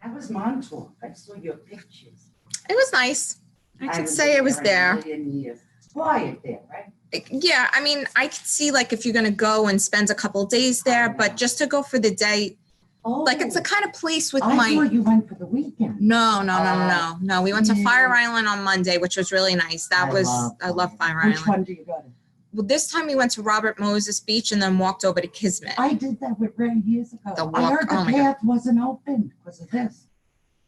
How was Montauk? I saw your pictures. It was nice. I could haven't say been it was in a there. million years. It's quiet there, right? Yeah, I mean, I could see like if you're gonna go and spend a couple days there, but just to go for the day, Oh, like it's the kind of place with I my. thought you went for the weekend. No. We went to Yeah. Fire Island on Monday, which was really nice. I love Fire Island. Which one do you go to? Well, this time we went to Robert Moses Beach and then walked over to Kismet. I did that with Ray years ago. The I walk- heard the oh my path wasn't open because of this.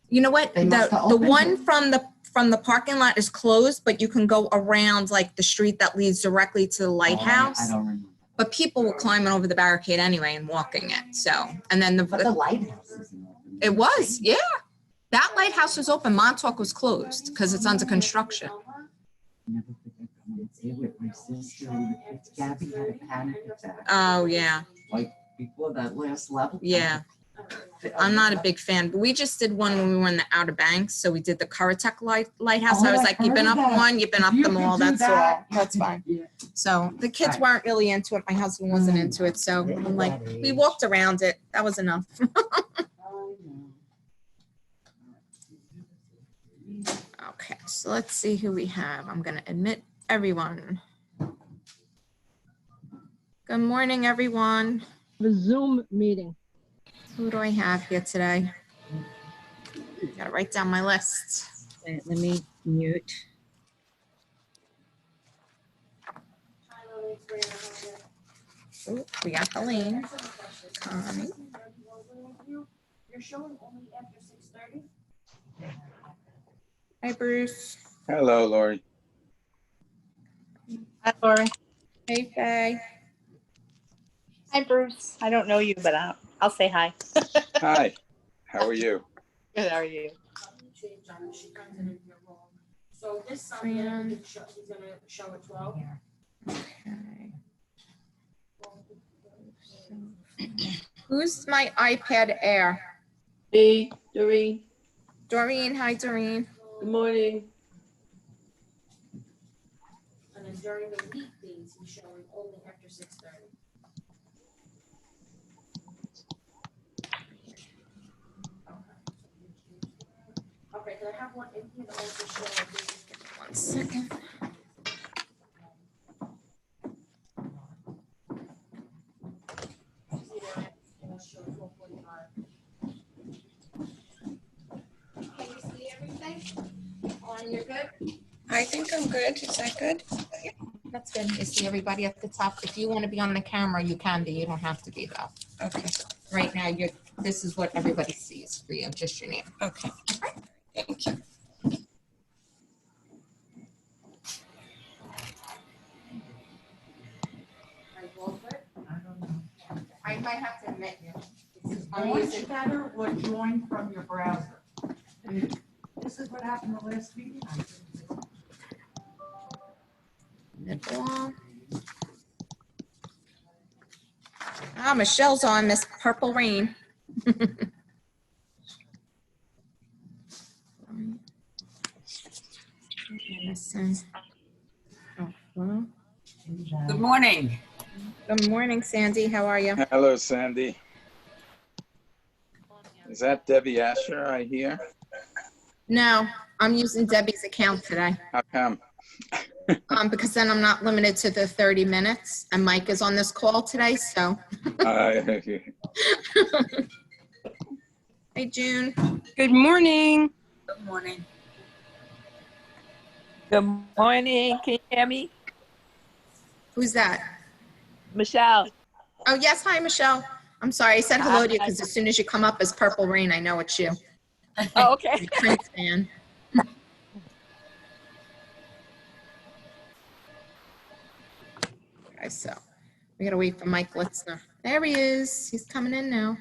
You know what? They must have The opened one it. from the parking lot is closed, but you can go around like the street that leads directly to the lighthouse. I don't remember. But people were climbing over the barricade anyway and walking it. So, and then But the lighthouse isn't open. it was, yeah. That lighthouse was open. Montauk was closed because it's under construction. Never forget coming here with my sister and the kids. Gabby had a panic attack. Oh, yeah. Like before that last level. Yeah. I'm not a big fan, but we just did one when we were in the Outer Banks. So we did the Currituck Lighthouse. Oh, I was I like, you've been heard up that. one, you've been up You them can all. do That's that. all. That's fine. Yeah. So the kids Right. weren't really into it. My husband wasn't into it. So Yeah, I'm like, that we age. walked around it. That was enough. Okay, so let's see who we have. I'm going to admit everyone. Good morning, everyone. The Zoom meeting. Who do I have here today? Got to write down my list. Wait, let me mute. Ooh, we got Helene. Connie. You're showing only after 6:30? Hi, Bruce. Hello, Lori. Hi, Lori. Hey, Faye. Hi, Bruce. I don't know you, but I'll say hi. Hi. How are you? Good, how are you? She comes in here wrong. So this Sunday, he's gonna show at 12. Okay. Who's my iPad Air? Hey, Doreen. Doreen. Hi, Doreen. Good morning. And then during the weekdays, he's showing only after 6:30. Okay, can I have one in here to also show? 1 second. Can you see everything? You're good? I think I'm good. Is that good? That's good. You see everybody at the top. If you want to be on the camera, you can be. You don't have to be though. Okay. Right now, this is what everybody sees for you, just your name. Okay. Thank you. I might have to admit you. I'm Voice using, better or join from your browser. This is what happened the last meeting. Michelle's on Miss Purple Rain. Good morning. Good morning, Sandy. How are you? Hello, Sandy. Is that Debbie Asher I hear? No, I'm using Debbie's account today. How come? Because then I'm not limited to the 30 minutes and Mike is on this call today, so. Hey, June. Good morning. Good morning. Good morning. Can you hear me? Who's that? Michelle. Oh, yes. Hi, Michelle. I'm sorry. I said hello to you because as soon as you come up as Purple Rain, I know it's you. Oh, okay. Prince fan. Okay, so we gotta wait for Mike Litzner. There he is. He's coming in now.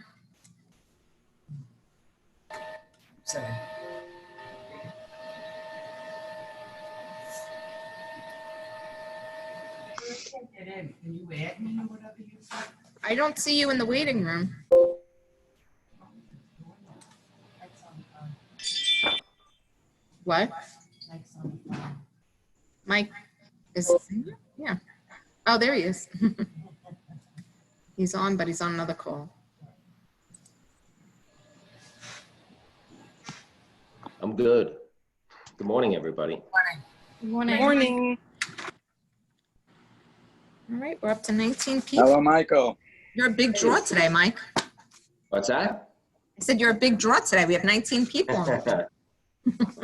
Sorry. Get in. Can you add me or whatever you said? I don't see you in the waiting room. What? Mike is, yeah. Oh, there he is. He's on, but he's on another call. I'm good. Good morning, everybody. Good morning. Morning. All right, we're up to 19 people. Hello, Michael. You're a big draw today, Mike. What's that? I said you're a big draw today. We have 19 people.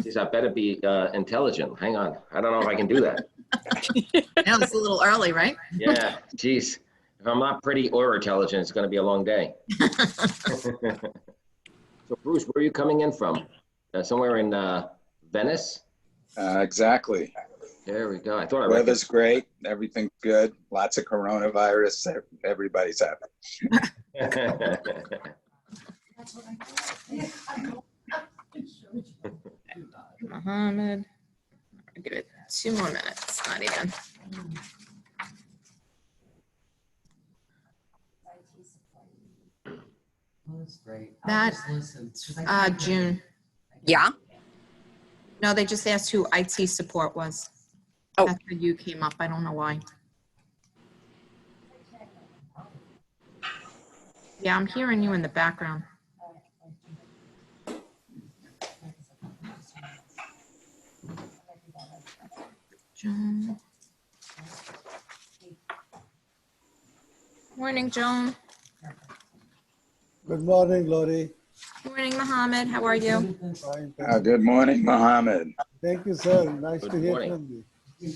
Geez, I better be intelligent. Hang on. I don't know if I can do that. I know it's a little early, right? Yeah, geez. If I'm not pretty or intelligent, it's going to be a long day. So, Bruce, where are you coming in from? Somewhere in Venice? Exactly. There we go. I thought I Weather's great. Everything's good. Lots of coronavirus. Everybody's happy. Mohammed. I'll give it 2 more minutes. Not even. Oh, that's great. That, I'll just listen, 'cause I can't hear June. you. Yeah. No, they just asked who IT support was. Oh. That's where you came up. I don't know why. Yeah, I'm hearing you in the background. Joan. Morning, Joan. Good morning, Lori. Morning, Mohammed. How are you? Fine, Good morning, Mohammed. thank you, sir. Nice Good to hear morning. from you.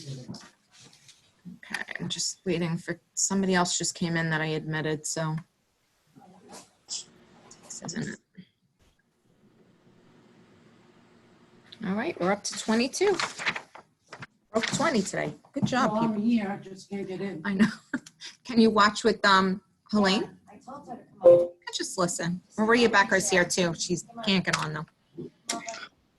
Okay, I'm just waiting for somebody else just came in that I admitted, so. This isn't it. All right, we're up to 22. Broke 20 today. Good job, Well, I'm people. here, I just can't get in. I know. Can you watch with Helene? I told her to come over. Just listen. Maria Becker's here too. She can't get on though.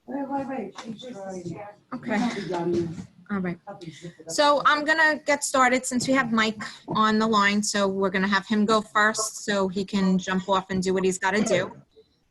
Wait, she's trying. Okay, I'll be done. all right. I'll be zipping up. So I'm gonna get started since we have Mike on the line. So we're gonna have him go first so he can jump off and do what he's gotta do.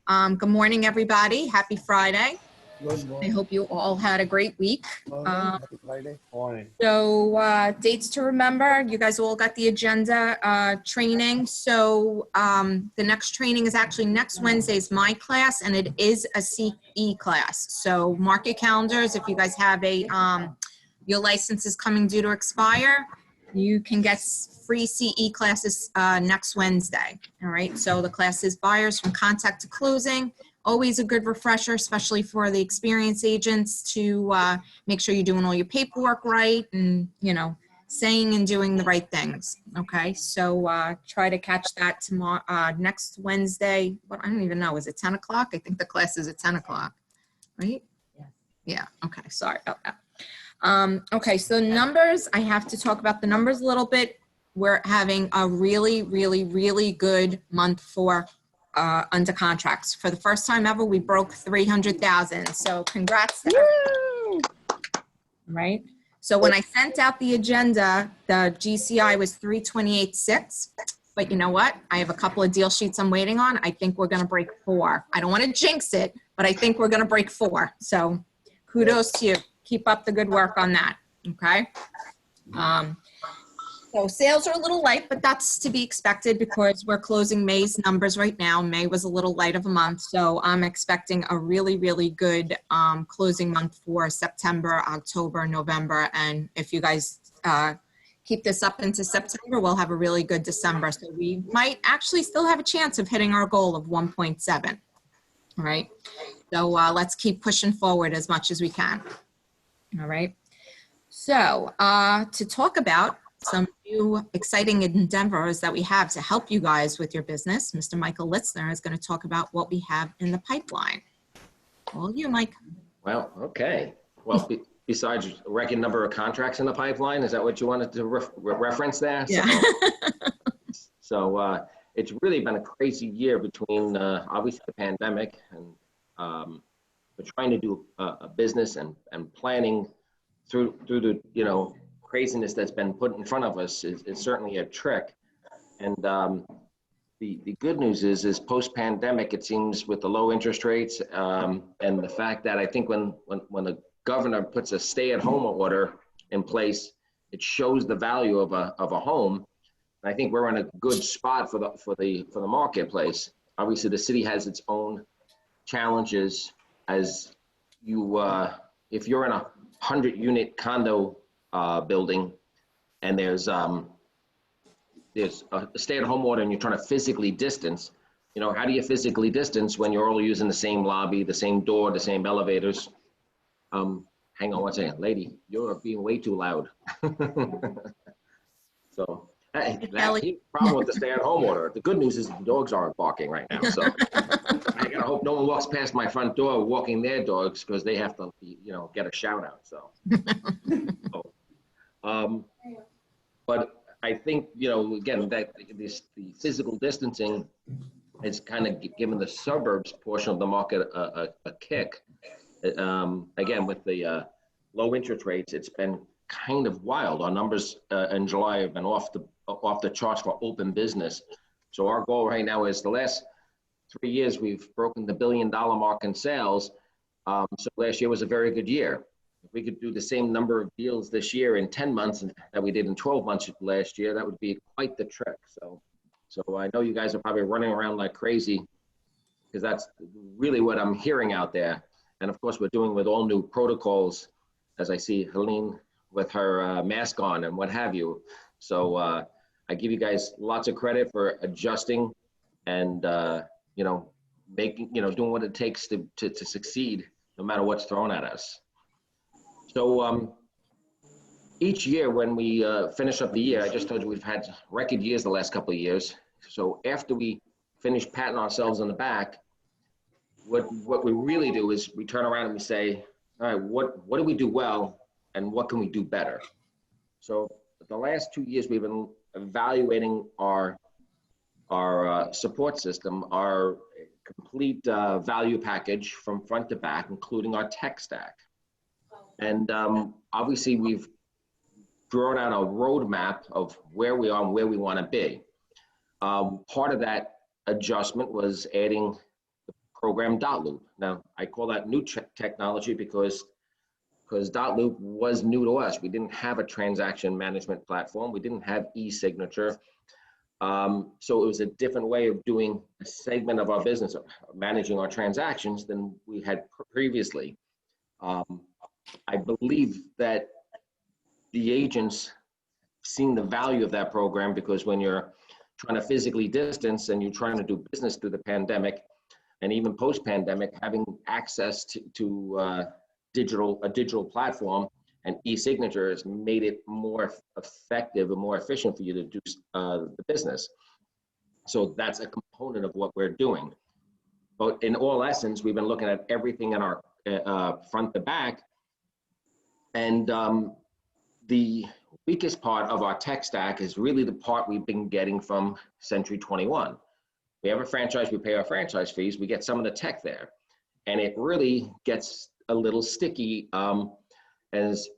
Good morning, everybody. Happy Friday. Good I morning. hope you all had a great week. Happy Friday. Morning. So dates to remember, you guys all got the agenda training. So the next training is actually next Wednesday is my class, and it is a CE class. So mark your calendars. If you guys have your license is coming due to expire, you can get free CE classes next Wednesday. All right, so the class is buyers from contact to closing. Always a good refresher, especially for the experienced agents, to make sure you're doing all your paperwork right and, you know, saying and doing the right things. Okay, so try to catch that tomorrow, next Wednesday. What, I don't even know, is it 10 o'clock? I think the class is at 10 o'clock, right? Yes. Yeah, okay, sorry about that. Okay, so numbers, I have to talk about the numbers a little bit. We're having a really, really, really good month for under contracts. For the first time ever, we broke 300,000. So congrats to everyone. Right? So when I sent out the agenda, the GCI was 328.6. But you know what? I have a couple of deal sheets I'm waiting on. I think we're going to break 4. I don't want to jinx it, but I think we're going to break 4. So kudos to you. Keep up the good work on that. Okay? So sales are a little light, but that's to be expected because we're closing May's numbers right now. May was a little light of a month, so I'm expecting a really, really good closing month for September, October, November, and if you guys keep this up into September, we'll have a really good December. So we might actually still have a chance of hitting our goal of 1.7. All right, so let's keep pushing forward as much as we can. All right, so to talk about some new exciting endeavors that we have to help you guys with your business, Mr. Michael Litzner is going to talk about what we have in the pipeline. All you, Mike. Well, okay. Well, besides a record number of contracts in the pipeline, is that what you wanted to reference there? Yeah. So it's really been a crazy year between obviously the pandemic and we're trying to do a business and planning through the, you know, craziness that's been put in front of us is certainly a trick. And the good news is post-pandemic, it seems with the low interest rates and the fact that I think when the governor puts a stay-at-home order in place, it shows the value of a home. And I think we're in a good spot for the marketplace. Obviously, the city has its own challenges as if you're in a 100-unit condo building and there's a stay-at-home order and you're trying to physically distance, how do you physically distance when you're all using the same lobby, the same door, the same elevators? Hang on one second, lady, you're being way too loud. So that's the problem with the stay-at-home order. The good news is the dogs aren't barking right now, so I gotta hope no one walks past my front door walking their dogs because they have to, get a shout out. So, but I think again that the physical distancing has kind of given the suburbs portion of the market a kick. Again, with the low interest rates, it's been kind of wild. Our numbers in July have been off the charts for open business. So our goal right now is the last 3 years we've broken the $1 billion mark in sales. So last year was a very good year. If we could do the same number of deals this year in 10 months that we did in 12 months last year, that would be quite the trick. So I know you guys are probably running around like crazy because that's really what I'm hearing out there. And of course, we're doing with all new protocols, as I see Helene with her mask on and what have you. So I give you guys lots of credit for adjusting and, doing what it takes to succeed no matter what's thrown at us. So each year when we finish up the year, I just told you we've had record years the last couple of years. So after we finish patting ourselves on the back, what we really do is we turn around and we say, all right, what do we do well and what can we do better? So the last 2 years we've been evaluating our support system, our complete value package from front to back, including our tech stack. And obviously we've drawn out a roadmap of where we are and where we want to be. Part of that adjustment was adding the program dotloop. Now, I call that new technology because dotloop was new to us. We didn't have a transaction management platform. We didn't have e-signature. So it was a different way of doing a segment of our business, managing our transactions than we had previously. I believe that the agents seen the value of that program because when you're trying to physically distance and you're trying to do business through the pandemic and even post-pandemic, having access to a digital platform and e-signature has made it more effective and more efficient for you to do the business. So that's a component of what we're doing. But in all essence, we've been looking at everything in our front to back. And the weakest part of our tech stack is really the part we've been getting from Century 21. We have a franchise, we pay our franchise fees, we get some of the tech there. And it really gets a little sticky. As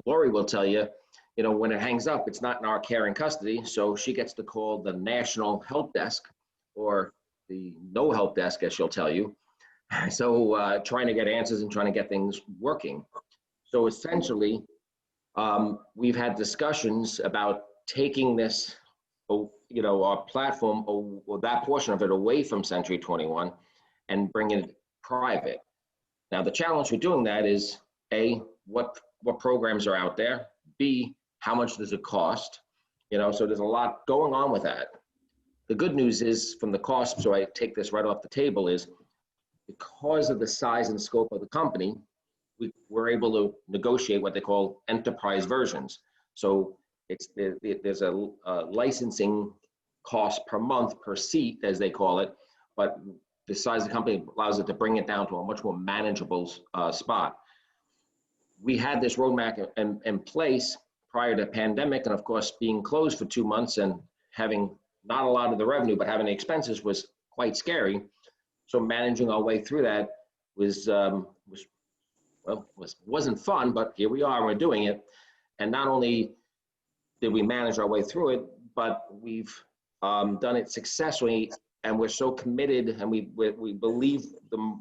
Lori will tell you, when it hangs up, it's not in our care and custody. So she gets to call the national help desk or the no help desk, as she'll tell you. So trying to get answers and trying to get things working. So essentially, we've had discussions about taking this, our platform or that portion of it away from Century 21 and bringing it private. Now, the challenge with doing that is A, what programs are out there? B, how much does it cost? So there's a lot going on with that. The good news is from the cost, so I take this right off the table, is because of the size and scope of the company, we're able to negotiate what they call enterprise versions. So there's a licensing cost per month per seat, as they call it, but the size of the company allows it to bring it down to a much more manageable spot. We had this roadmap in place prior to the pandemic, and of course, being closed for 2 months and having not a lot of the revenue, but having the expenses was quite scary. So managing our way through that wasn't fun, but here we are, we're doing it. And not only did we manage our way through it, but we've done it successfully, and we're so committed, and we believe the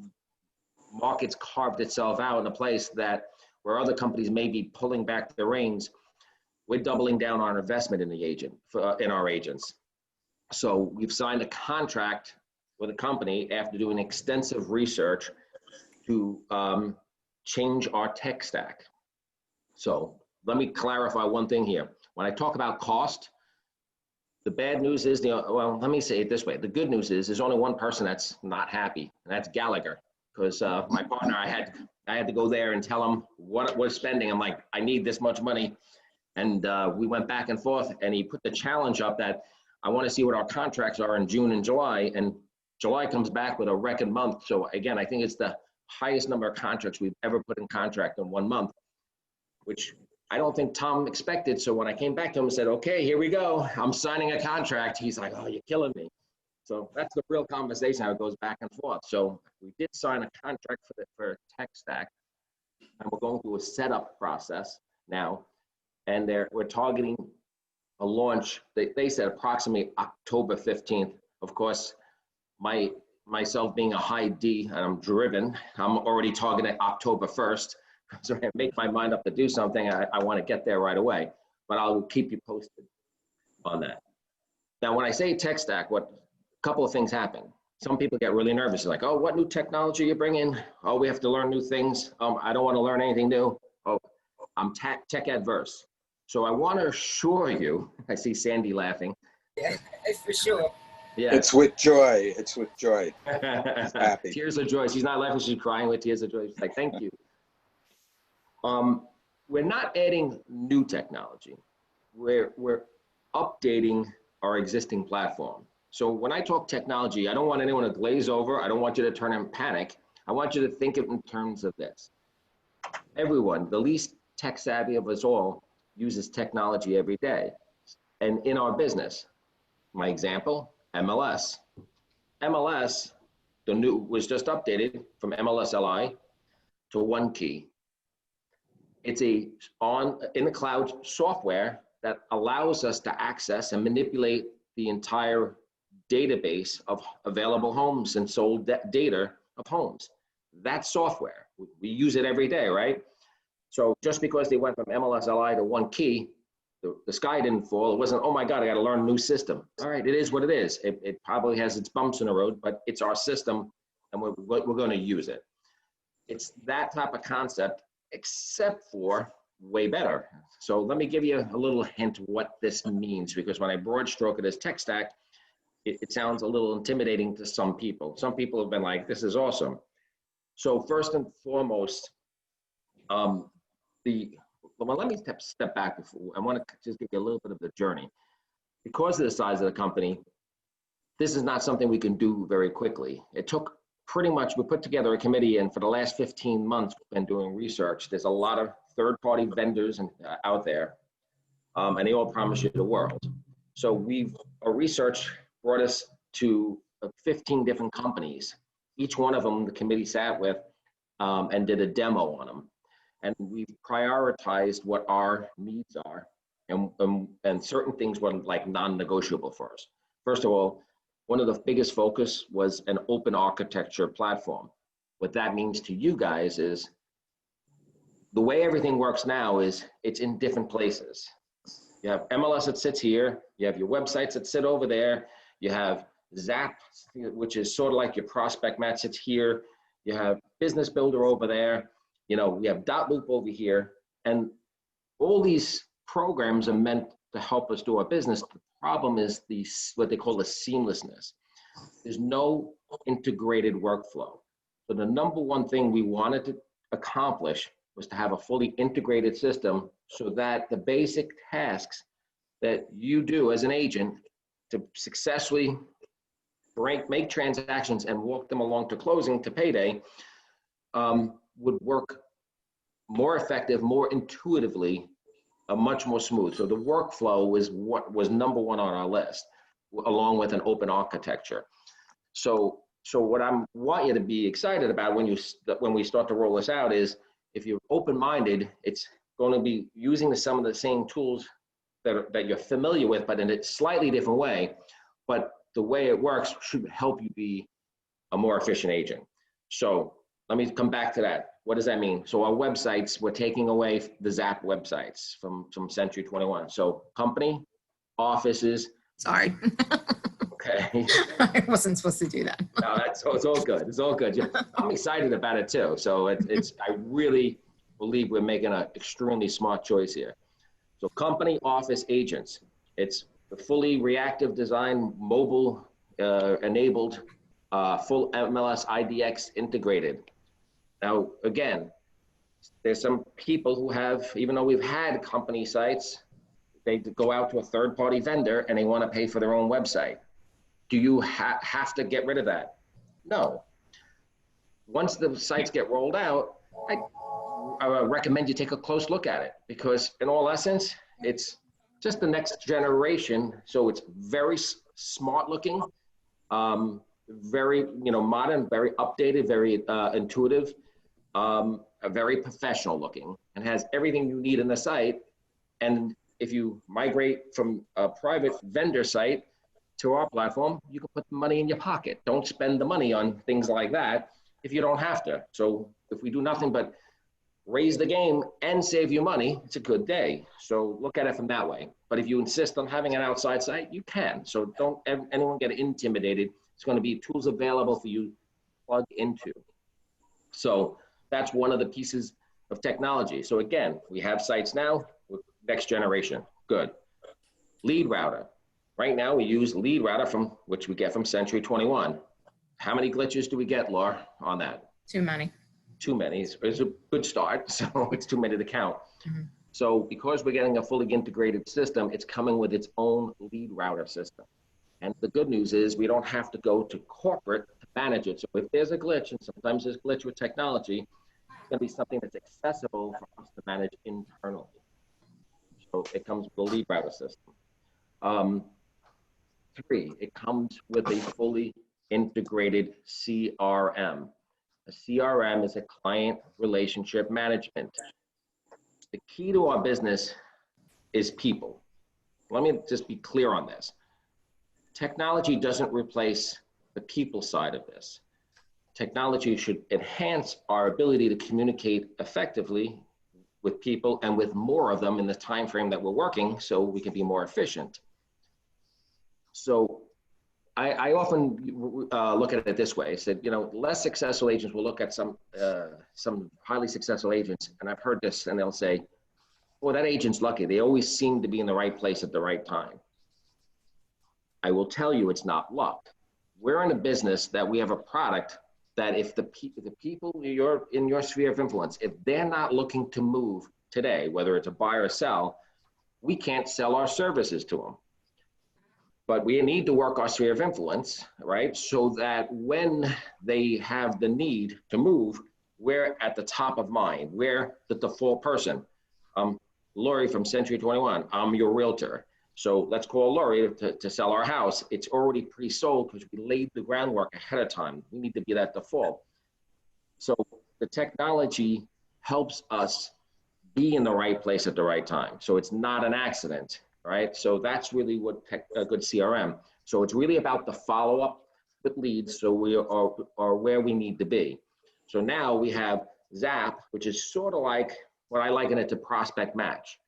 market's carved itself out in a place that where other companies may be pulling back the reins, we're doubling down on our investment in in our agents. So we've signed a contract with a company after doing extensive research to change our tech stack. So let me clarify one thing here. When I talk about cost, the bad news is, well, let me say it this way. The good news is there's only one person that's not happy, and that's Gallagher. Because my partner, I had to go there and tell him what we're spending. I'm like, I need this much money. And we went back and forth, and he put the challenge up that I want to see what our contracts are in June and July. And July comes back with a record month. So again, I think it's the highest number of contracts we've ever put in contract in 1 month, which I don't think Tom expected. So when I came back to him and said, okay, here we go, I'm signing a contract, he's like, oh, you're killing me. So that's the real conversation, how it goes back and forth. So we did sign a contract for a tech stack, and we're going through a setup process now. And we're targeting a launch, they said approximately October 15th. Of course, myself being a high D and I'm driven, I'm already targeting October 1st. So I make my mind up to do something, I want to get there right away. But I'll keep you posted on that. Now, when I say tech stack, a couple of things happen. Some people get really nervous, like, oh, what new technology you bring in? Oh, we have to learn new things. I don't want to learn anything new. Oh, I'm tech adverse. So I want to assure you, I see Sandy laughing. Yeah, for sure. Yeah. It's with joy. It's with joy. She's happy. Tears of joy. She's not laughing, she's crying with tears of joy. She's like, thank you. We're not adding new technology. We're updating our existing platform. So when I talk technology, I don't want anyone to glaze over. I don't want you to turn and panic. I want you to think of it in terms of this. Everyone, the least tech savvy of us all, uses technology every day. And in our business, my example, MLS. MLS, was just updated from MLS LI to OneKey. It's in the cloud software that allows us to access and manipulate the entire database of available homes and sold data of homes. That software, we use it every day, right? So just because they went from MLS LI to OneKey, the sky didn't fall. It wasn't, oh my God, I got to learn a new system. All right, it is what it is. It probably has its bumps in the road, but it's our system and we're going to use it. It's that type of concept, except for way better. So let me give you a little hint what this means, because when I broad stroke it as tech stack, it sounds a little intimidating to some people. Some people have been like, this is awesome. So first and foremost, well, let me step back before. I want to just give you a little bit of the journey. Because of the size of the company, this is not something we can do very quickly. It took pretty much, we put together a committee, and for the last 15 months, we've been doing research. There's a lot of third-party vendors out there, and they all promise you the world. So our research brought us to 15 different companies. Each one of them, the committee sat with and did a demo on them. And we've prioritized what our needs are, and certain things were like non-negotiable for us. First of all, one of the biggest focus was an open architecture platform. What that means to you guys is the way everything works now is it's in different places. You have MLS that sits here, you have your websites that sit over there, you have Zap, which is sort of like your prospect match sits here, you have Business Builder over there, we have Dotloop over here, and all these programs are meant to help us do our business. The problem is what they call the seamlessness. There's no integrated workflow. So the number one thing we wanted to accomplish was to have a fully integrated system so that the basic tasks that you do as an agent to successfully make transactions and walk them along to closing, to payday, would work more effective, more intuitively, much more smooth. So the workflow was what was number one on our list, along with an open architecture. So what I want you to be excited about when we start to roll this out is, if you're open-minded, it's going to be using some of the same tools that you're familiar with, but in a slightly different way. But the way it works should help you be a more efficient agent. So let me come back to that. What does that mean? So our websites, we're taking away the Zap websites from Century 21. So company, offices. Sorry. Okay. I wasn't supposed to do that. No, it's all good. It's all good. Yeah, I'm excited about it too. So I really believe we're making an extremely smart choice here. So company office agents, it's the fully reactive design, mobile enabled, full MLS IDX integrated. Now, again, there's some people who have, even though we've had company sites, they go out to a third-party vendor and they want to pay for their own website. Do you have to get rid of that? No. Once the sites get rolled out, I recommend you take a close look at it, because in all essence, it's just the next generation. So it's very smart looking, very modern, very updated, very intuitive, very professional looking, and has everything you need in the site. And if you migrate from a private vendor site to our platform, you can put the money in your pocket. Don't spend the money on things like that if you don't have to. So if we do nothing but raise the game and save you money, it's a good day. So look at it from that way. But if you insist on having an outside site, you can. So don't anyone get intimidated. It's going to be tools available for you to plug into. So that's one of the pieces of technology. So again, we have sites now with next generation. Good. Lead router. Right now we use lead router which we get from Century 21. How many glitches do we get, Laura, on that? Too many. Too many. It's a good start, so it's too many to count. Mm-hmm. So because we're getting a fully integrated system, it's coming with its own lead router system. And the good news is we don't have to go to corporate to manage it. So if there's a glitch, and sometimes there's a glitch with technology, it's going to be something that's accessible for us to manage internally. So it comes with a lead router system. 3, it comes with a fully integrated CRM. A CRM is a client relationship management. The key to our business is people. Let me just be clear on this. Technology doesn't replace the people side of this. Technology should enhance our ability to communicate effectively with people and with more of them in the time frame that we're working, so we can be more efficient. So I often look at it this way. I said, less successful agents will look at some highly successful agents, and I've heard this, and they'll say, well, that agent's lucky. They always seem to be in the right place at the right time. I will tell you it's not luck. We're in a business that we have a product that if the people in your sphere of influence, if they're not looking to move today, whether it's a buy or sell, we can't sell our services to them. But we need to work our sphere of influence, right? So that when they have the need to move, we're at the top of mind. We're the default person. Lori from Century 21, I'm your realtor. So let's call Lori to sell our house. It's already pre-sold because we laid the groundwork ahead of time. We need to be that default. So the technology helps us be in the right place at the right time. So it's not an accident, right? So that's really what a good CRM. So it's really about the follow-up with leads, so we are where we need to be. So now we have Zap, which is sort of like what I liken it to Prospect Match.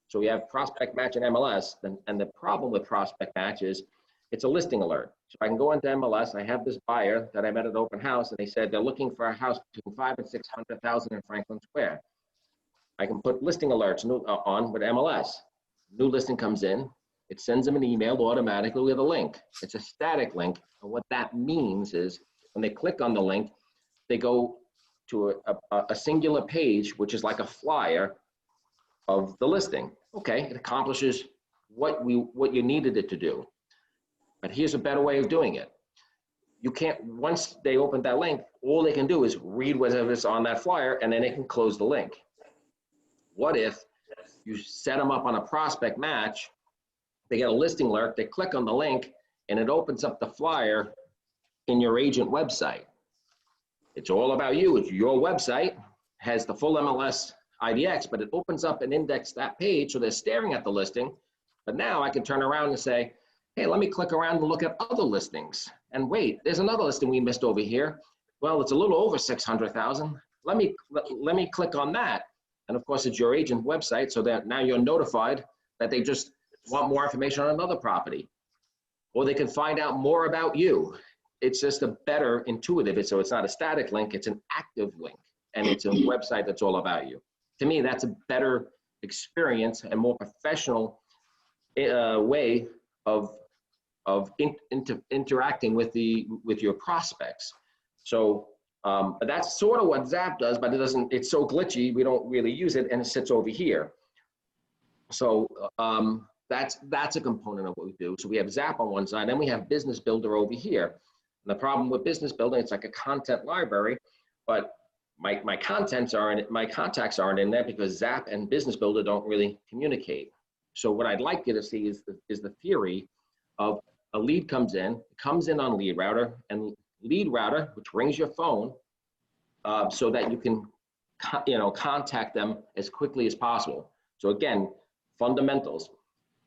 So we have Prospect Match and MLS, and the problem with Prospect Match is it's a listing alert. So I can go into MLS, I have this buyer that I met at open house, and they said they're looking for a house between 500,000 and 600,000 in Franklin Square. I can put listing alerts on with MLS. New listing comes in, it sends them an email automatically with a link. It's a static link, and what that means is when they click on the link, they go to a singular page, which is like a flyer of the listing. Okay, it accomplishes what you needed it to do. But here's a better way of doing it. You can't, once they open that link, all they can do is read whatever's on that flyer, and then they can close the link. What if you set them up on a Prospect Match, they get a listing alert, they click on the link, and it opens up the flyer in your agent website. It's all about you. It's your website, has the full MLS IDX, but it opens up and index that page, so they're staring at the listing. But now I can turn around and say, hey, let me click around and look at other listings. And wait, there's another listing we missed over here. Well, it's a little over 600,000. Let me click on that. And of course, it's your agent website, so that now you're notified that they just want more information on another property. or they can find out more about you. It's just a better intuitive, so it's not a static link, it's an active link, and it's a website that's all about you. To me, that's a better experience and more professional way of interacting with your prospects. So but that's sort of what Zap does, but it's so glitchy, we don't really use it, and it sits over here. So that's a component of what we do. So we have Zap on one side, then we have Business Builder over here. And the problem with Business Builder, it's like a content library, but my contacts aren't in there because Zap and Business Builder don't really communicate. So what I'd like you to see is the theory of a lead comes in on Lead Router, and Lead Router, which rings your phone, so that you can contact them as quickly as possible. So again, fundamentals.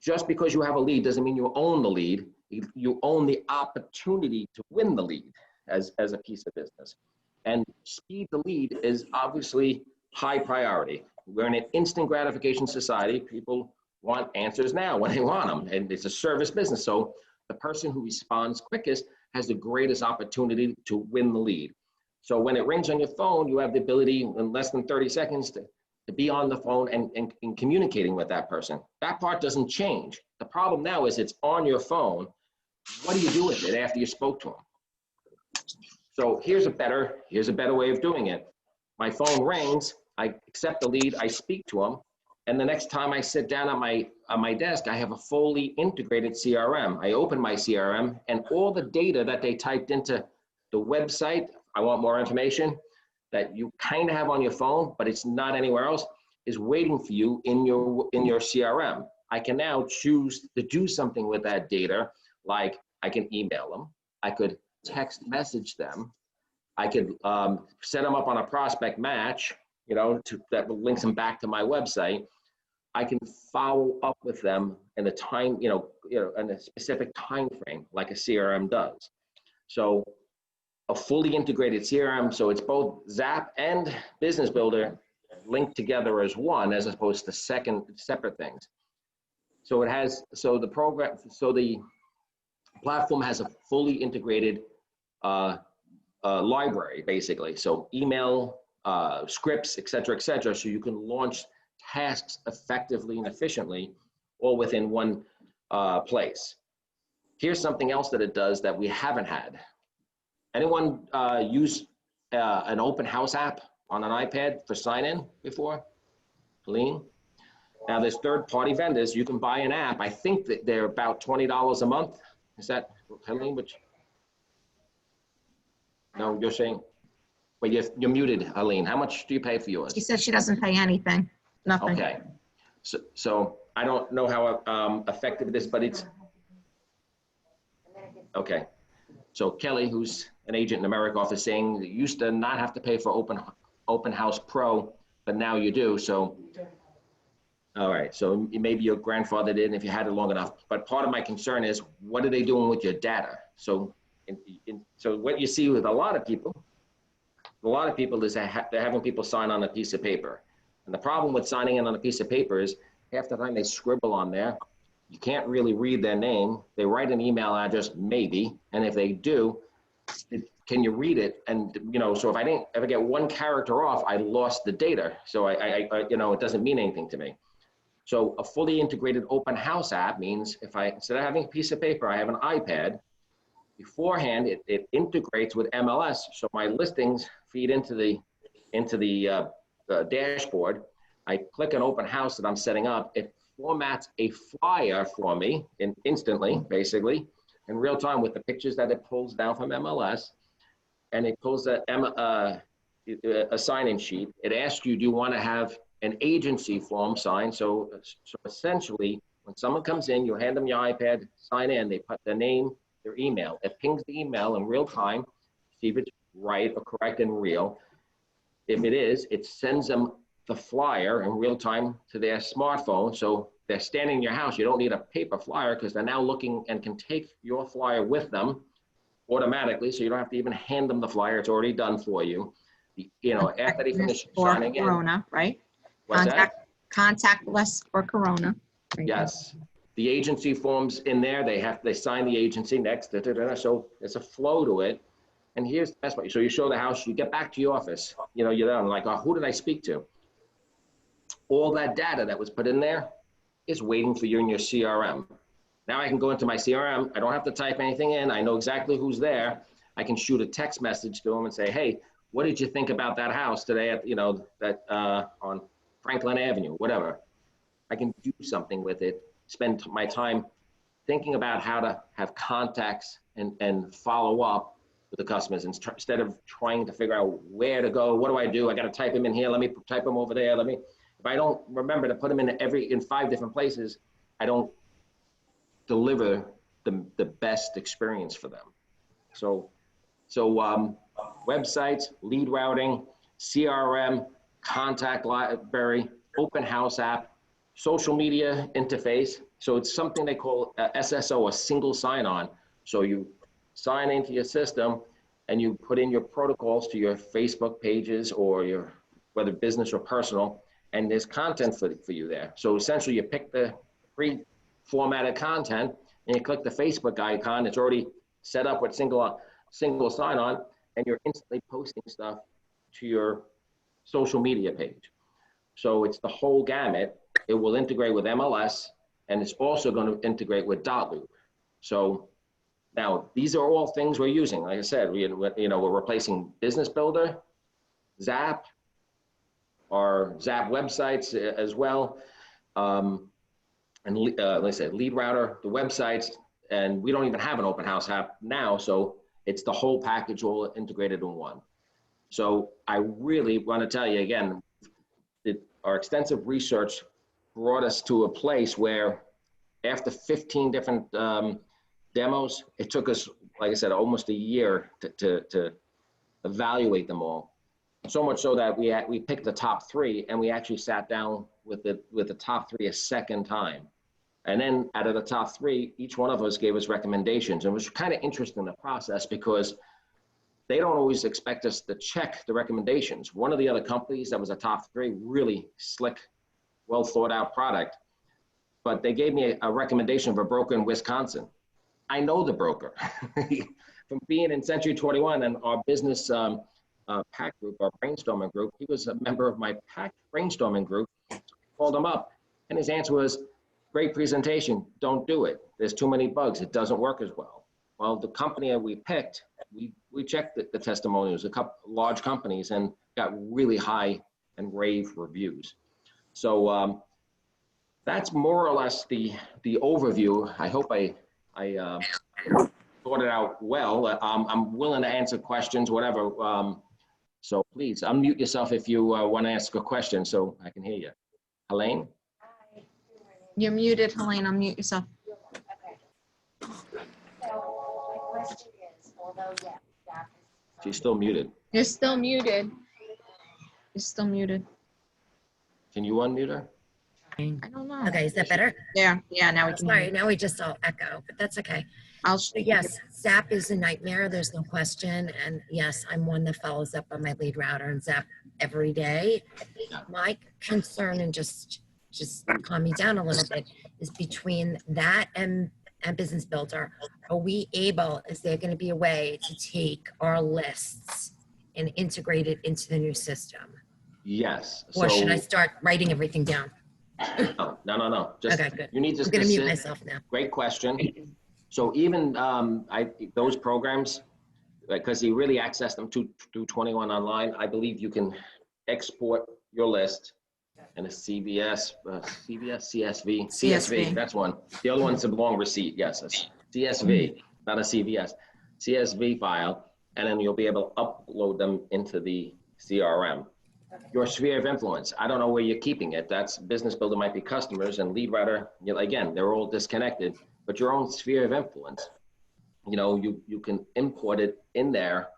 Just because you have a lead doesn't mean you own the lead. You own the opportunity to win the lead as a piece of business. And speed to lead is obviously high priority. We're in an instant gratification society. People want answers now when they want them, and it's a service business. So the person who responds quickest has the greatest opportunity to win the lead. So when it rings on your phone, you have the ability in less than 30 seconds to be on the phone and communicating with that person. That part doesn't change. The problem now is it's on your phone. What do you do with it after you spoke to them? So here's a better way of doing it. My phone rings, I accept the lead, I speak to them, and the next time I sit down at my desk, I have a fully integrated CRM. I open my CRM, and all the data that they typed into the website, I want more information, that you kind of have on your phone, but it's not anywhere else, is waiting for you in your CRM. I can now choose to do something with that data, like I can email them, I could text message them, I could set them up on a prospect match, that links them back to my website. I can follow up with them in a time, in a specific time frame, like a CRM does. So a fully integrated CRM, so it's both Zap and Business Builder linked together as one, as opposed to separate things. So the platform has a fully integrated library, basically. So email, scripts, et cetera, so you can launch tasks effectively and efficiently, all within one place. Here's something else that it does that we haven't had. Anyone use an open house app on an iPad for sign-in before? Helene? Now there's third-party vendors. You can buy an app. I think that they're about $20 a month. Is that, Helene, which? No, you're saying, but you're muted, Helene. How much do you pay for yours? She said she doesn't pay anything, nothing. Okay, so I don't know how effective it is, but it's, okay. So Kelly, who's an agent in AmeriCorps, is saying you used to not have to pay for Open House Pro, but now you do. So, all right. So maybe your grandfather did, if you had it long enough. But part of my concern is, what are they doing with your data? So, so what you see with a lot of people is they're having people sign on a piece of paper. And the problem with signing in on a piece of paper is half the time they scribble on there. You can't really read their name. They write an email address, maybe. And if they do, can you read it? And, so if I didn't ever get one character off, I lost the data. So it doesn't mean anything to me. So a fully integrated open house app means instead of having a piece of paper, I have an iPad. Beforehand, it integrates with MLS. So my listings feed into the dashboard. I click an open house that I'm setting up. It formats a flyer for me instantly, basically, in real time with the pictures that it pulls down from MLS. And it pulls a sign-in sheet. It asks you, do you want to have an agency form signed? So essentially, when someone comes in, you hand them your iPad, sign in, they put their name, their email. It pings the email in real time, see if it's right or correct and real. If it is, it sends them the flyer in real time to their smartphone. So they're standing in your house. You don't need a paper flyer because they're now looking and can take your flyer with them automatically. So you don't have to even hand them the flyer. It's already done for you. After they finish signing in. Corona, right? What's that? Contactless for Corona. Right. Yes. The agency forms in there, they sign the agency next, so there's a flow to it. And here's the best part. So you show the house, you get back to your office, you're done, like, oh, who did I speak to? All that data that was put in there is waiting for you in your CRM. Now I can go into my CRM, I don't have to type anything in, I know exactly who's there. I can shoot a text message to them and say, hey, what did you think about that house today at, on Franklin Avenue, whatever. I can do something with it, spend my time thinking about how to have contacts and follow up with the customers instead of trying to figure out where to go. What do I do? I got to type them in here. Let me type them over there. If I don't remember to put them in 5 different places, I don't deliver the best experience for them. So websites, lead routing, CRM, contact library, open house app, social media interface. So it's something they call SSO, a single sign-on. So you sign into your system and you put in your protocols to your Facebook pages or whether business or personal, and there's content for you there. So essentially you pick the pre-formatted content and you click the Facebook icon. It's already set up with single sign-on, and you're instantly posting stuff to your social media page. So it's the whole gamut. It will integrate with MLS, and it's also going to integrate with Dotloop. So now these are all things we're using. Like I said, we're replacing Business Builder, Zap, our Zap websites as well. And like I said, Lead Router, the websites, and we don't even have an open house app now. So it's the whole package all integrated in one. So I really want to tell you again, our extensive research brought us to a place where after 15 different demos, it took us, like I said, almost a year to evaluate them all. So much so that we picked the top 3, and we actually sat down with the top 3 a second time. And then out of the top 3, each one of us gave us recommendations. And it was kind of interesting in the process because they don't always expect us to check the recommendations. One of the other companies that was a top 3, really slick, well thought out product, but they gave me a recommendation of a broker in Wisconsin. I know the broker from being in Century 21 and our business PAC group, our brainstorming group. He was a member of my PAC brainstorming group. I called him up, and his answer was, great presentation, don't do it. There's too many bugs, it doesn't work as well. Well, the company that we picked, we checked the testimonials, a couple large companies, and got really high and rave reviews. So that's more or less the overview. I hope I thought it out well. I'm willing to answer questions, whatever. So please unmute yourself if you want to ask a question so I can hear you. Helene? You're muted, Helene. Unmute yourself. Okay. So my question is, although that is. She's still muted. You're still muted. You're still muted. Can you unmute her? I don't know. Okay, is that better? Yeah, now we can. Sorry, now we just all echo, but that's okay. But yes, Zap is a nightmare. There's no question. And yes, I'm one that follows up on my Lead Router and Zap every day. My concern, and just calm me down a little bit, is between that and Business Builder. Are we able, is there going to be a way to take our lists and integrate it into the new system? Yes. Or should I start writing everything down? No. Just, okay, good. You need to. I'm going to mute myself now. Great question. So even those programs, because you really access them through 21 online, I believe you can export your list and a CSV, that's one. The other one's a long receipt, yes, a CSV, not a CSV file, and then you'll be able to upload them into the CRM. Your sphere of influence, I don't know where you're keeping it. That's Business Builder might be customers, and Lead Router, again, they're all disconnected, but your own sphere of influence, you can import it in there,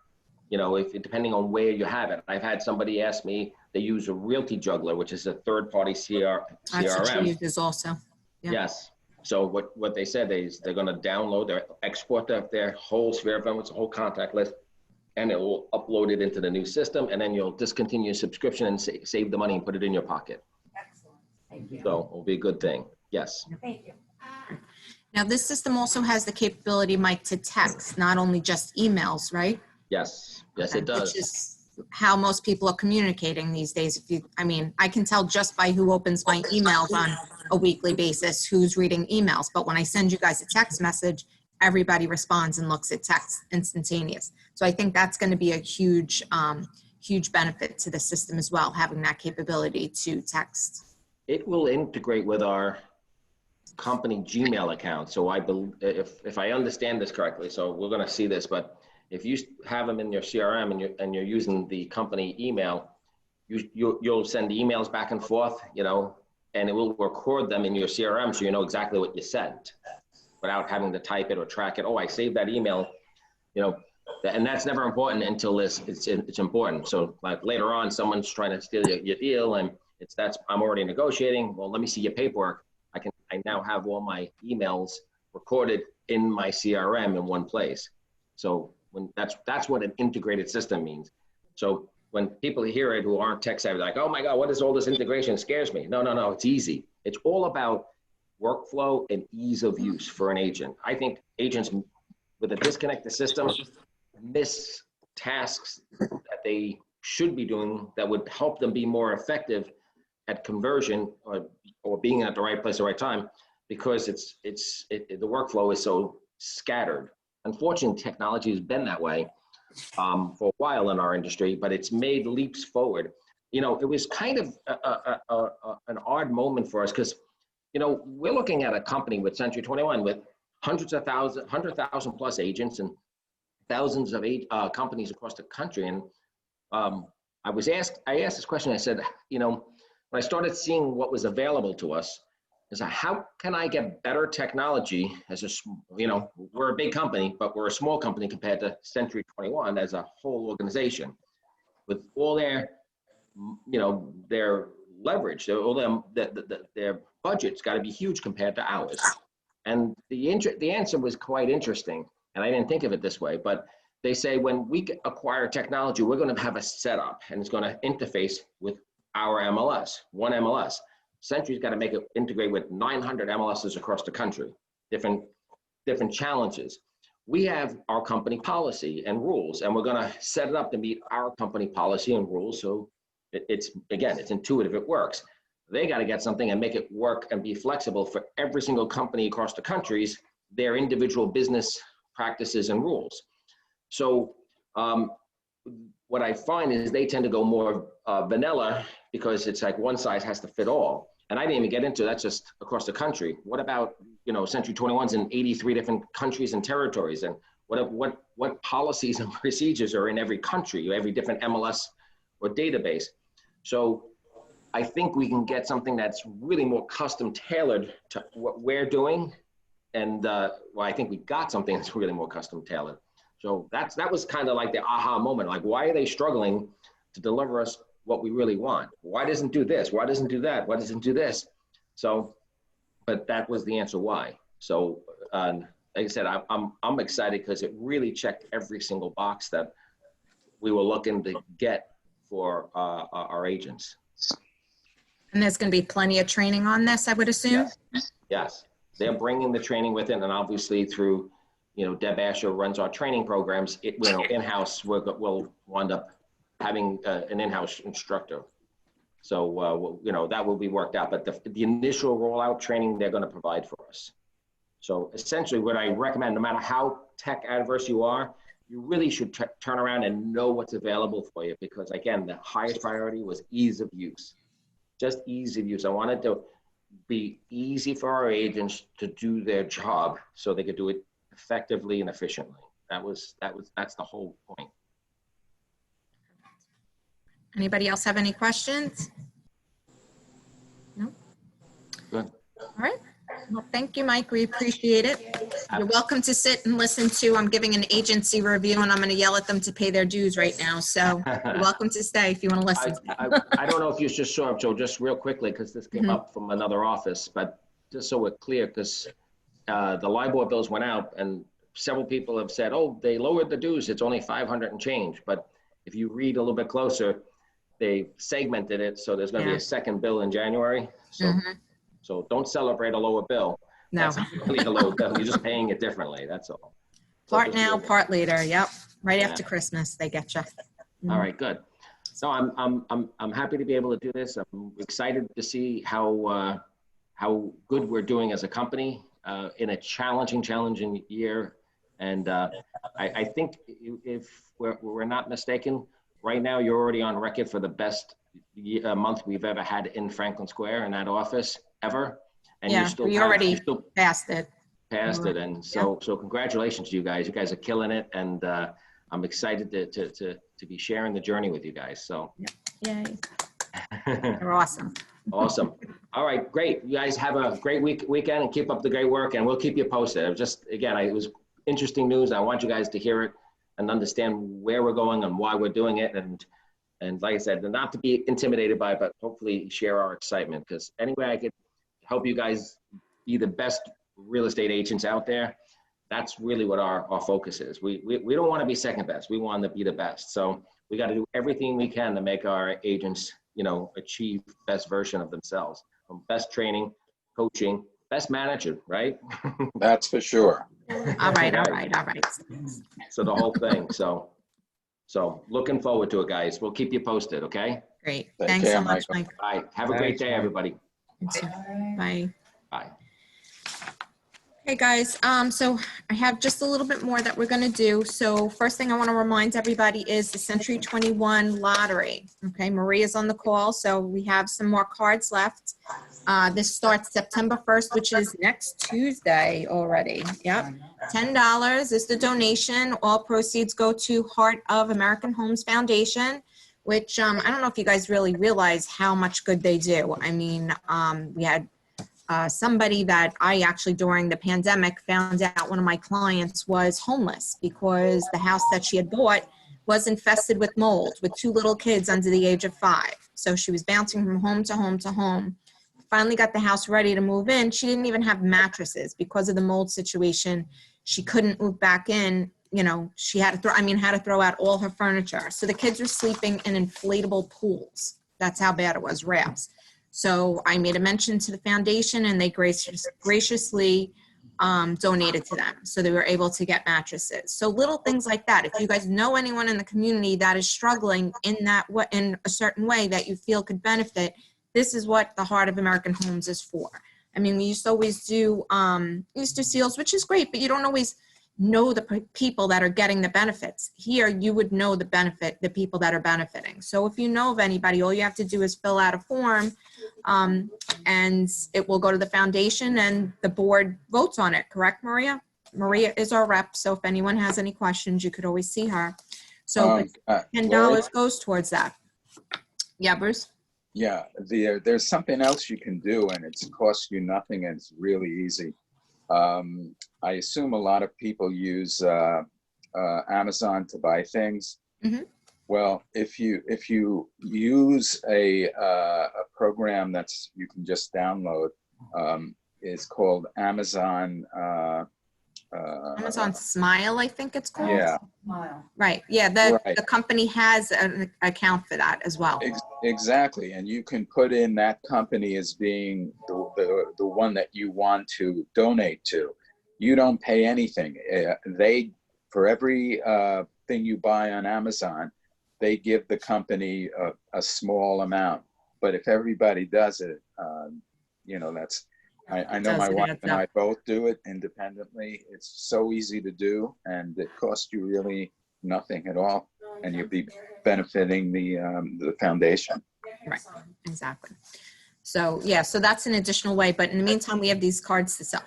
depending on where you have it. I've had somebody ask me, they use a Realty Juggler, which is a third-party CRM. That's what she uses also. Yeah. Yes. So what they said is they're going to download, export their whole sphere of influence, whole contact list, and it will upload it into the new system, and then you'll discontinue your subscription and save the money and put it in your pocket. Excellent. Thank you. So it'll be a good thing. Yes. Thank you. Now, this system also has the capability, Mike, to text, not only just emails, right? Yes, yes, it Which does. is how most people are communicating these days. If you, I mean, I can tell just by who opens my emails on a weekly basis who's reading emails. But when I send you guys a text message, everybody responds and looks at text instantaneous. So I think that's going to be a huge, huge benefit to the system as well, having that capability to text. It will integrate with our company Gmail account. So I believe, if I understand this correctly, so we're going to see this, but if you have them in your CRM and you're using the company email, you'll send emails back and forth, you know, and it will record them in your CRM so you know exactly what you sent without having to type it or track it. Oh, I saved that email, you know, and that's never important until it's important. So like later on, someone's trying to steal your deal and I'm already negotiating. Well, let me see your paperwork. I now have all my emails recorded in my CRM in one place. So when that's what an integrated system means. So when people hear it who aren't tech savvy, they're like, oh my God, what is all this integration? It scares me. No, it's easy. It's all about workflow and ease of use for an agent. I think agents with a disconnected system miss tasks that they should be doing that would help them be more effective at conversion or being at the right place at the right time, because the workflow is so scattered. Unfortunately, technology has been that way for a while in our industry, but it's made leaps forward. You know, it was kind of an odd moment for us because, you know, we're looking at a company with Century 21 with 100,000 plus agents and thousands of companies across the country. And I asked this question. I said, you know, when I started seeing what was available to us, is how can I get better technology as you know, we're a big company, but we're a small company compared to Century 21 as a whole organization with all their, you know, their leverage, their budget's got to be huge compared to ours. And the answer was quite interesting. And I didn't think of it this way, but they say when we acquire technology, we're going to have a setup and it's going to interface with our MLS, one MLS. Century's got to make it integrate with 900 MLSs across the country, different challenges. We have our company policy and rules, and we're going to set it up to meet our company policy and rules. So it's intuitive, it works. They got to get something and make it work and be flexible for every single company across the countries, their individual business practices and rules. So what I find is they tend to go more vanilla because it's like one size has to fit all. And I didn't even get into that's just across the country. What about, you know, Century 21's in 83 different countries and territories, and what policies and procedures are in every country, every different MLS or database. So I think we can get something that's really more custom tailored to what we're doing. And well, I think we got something that's really more custom tailored. So that was kind of like the aha moment. Like, why are they struggling to deliver us what we really want? Why doesn't do this? Why doesn't do that? Why doesn't do this? So, but that was the answer why. So, like I said, I'm excited because it really checked every single box that we were looking to get for our agents. And there's going to be plenty of training on this, I would assume? Yes. They're bringing the training with it, and obviously through, you know, Deb Asher runs our training programs. You know, in-house, we'll wind up having an in-house instructor. So, you know, that will be worked out, but the initial rollout training they're going to provide for us. So essentially what I recommend, no matter how tech adverse you are, you really should turn around and know what's available for you, because again, the highest priority was ease of use, just ease of use. I wanted to be easy for our agents to do their job so they could do it effectively and efficiently. That's the whole point. Anybody else have any questions? No? Good. All right. Well, thank you, Mike. We appreciate it. You're welcome to sit and listen to, I'm giving an agency review and I'm going to yell at them to pay their dues right now. So you're welcome to stay if you want to listen. I don't know if you just saw, Joe, just real quickly, because this came up from another office, but just so we're clear, because the LIBOR bills went out and several people have said, oh, they lowered the dues. It's only 500 and change. But if you read a little bit closer, they segmented it. So there's going to be a second bill in January. So, so don't celebrate a lower bill. No, That's really a little, you're just paying it differently, that's all. part now, part later. Yep, right Yeah. after Christmas, they get you. All right, good. So I'm happy to be able to do this. I'm excited to see how good we're doing as a company in a challenging year. And I think if we're not mistaken, right now you're already on record for the best month we've ever had in Franklin Square in that office ever. And Yeah, we already passed it. Passed it, and so congratulations to you guys. You guys are killing it, and I'm excited to be sharing the journey with you guys. So, Yay. They're awesome. Awesome. All right, great. You guys have a great weekend and keep up the great work, and we'll keep you posted. It was just, again, it was interesting news. I want you guys to hear it and understand where we're going and why we're doing it, and like I said, not to be intimidated by it, but hopefully share our excitement, because any way I could help you guys be the best real estate agents out there, that's really what our focus is. We don't want to be second best. We want to be the best. So we got to do everything we can to make our agents, achieve best version of themselves, from best training, coaching, best manager, right? That's for sure. All right. So the whole thing. So looking forward to it, guys. We'll keep you posted, okay? Great. Take Thanks care, so much, Michael. Mike. All right. Have a great day, everybody. You too. Bye. Bye. Hey guys, so I have just a little bit more that we're gonna do. So first thing I want to remind everybody is the Century 21 lottery. Okay, Maria's on the call, so we have some more cards left. This starts September 1st, which is next Tuesday already. Yep, $10 is the donation. All proceeds go to Heart of American Homes Foundation, which I don't know if you guys really realize how much good they do. I mean, we had somebody that I actually during the pandemic found out one of my clients was homeless because the house that she had bought was infested with mold with 2 little kids under the age of 5. So she was bouncing from home to home to home. Finally got the house ready to move in. She didn't even have mattresses because of the mold situation. She couldn't move back in. She had to throw out all her furniture. So the kids were sleeping in inflatable pools. That's how bad it was, rafts. So I made a mention to the foundation and they graciously donated to them. So they were able to get mattresses. So little things like that. If you guys know anyone in the community that is struggling in a certain way that you feel could benefit, this is what the Heart of American Homes is for. I mean, we used to always do Easter seals, which is great, but you don't always know the people that are getting the benefits. Here, you would know the people that are benefiting. So if you know of anybody, all you have to do is fill out a form and it will go to the foundation and the board votes on it. Correct, Maria? Maria is our rep. So if anyone has any questions, you could always see her. So $10 goes towards that. Yeah, Bruce? Yeah, there's something else you can do, and it's cost you nothing, and it's really easy. I assume a lot of people use Amazon to buy things. Mm-hmm. Well, if you use a program that's you can just download, it's called Amazon. Amazon Smile, I think it's called. Yeah. Right. Yeah. The company has an account for that as well. Exactly. And you can put in that company as being the one that you want to donate to. You don't pay anything. For every thing you buy on Amazon, they give the company a small amount. But if everybody does it, that's, I know my wife and I both do it independently. It's so easy to do, and it costs you really nothing at all, and you'll be benefiting the foundation. Right, exactly. So yeah, so that's an additional way. But in the meantime, we have these cards to sell.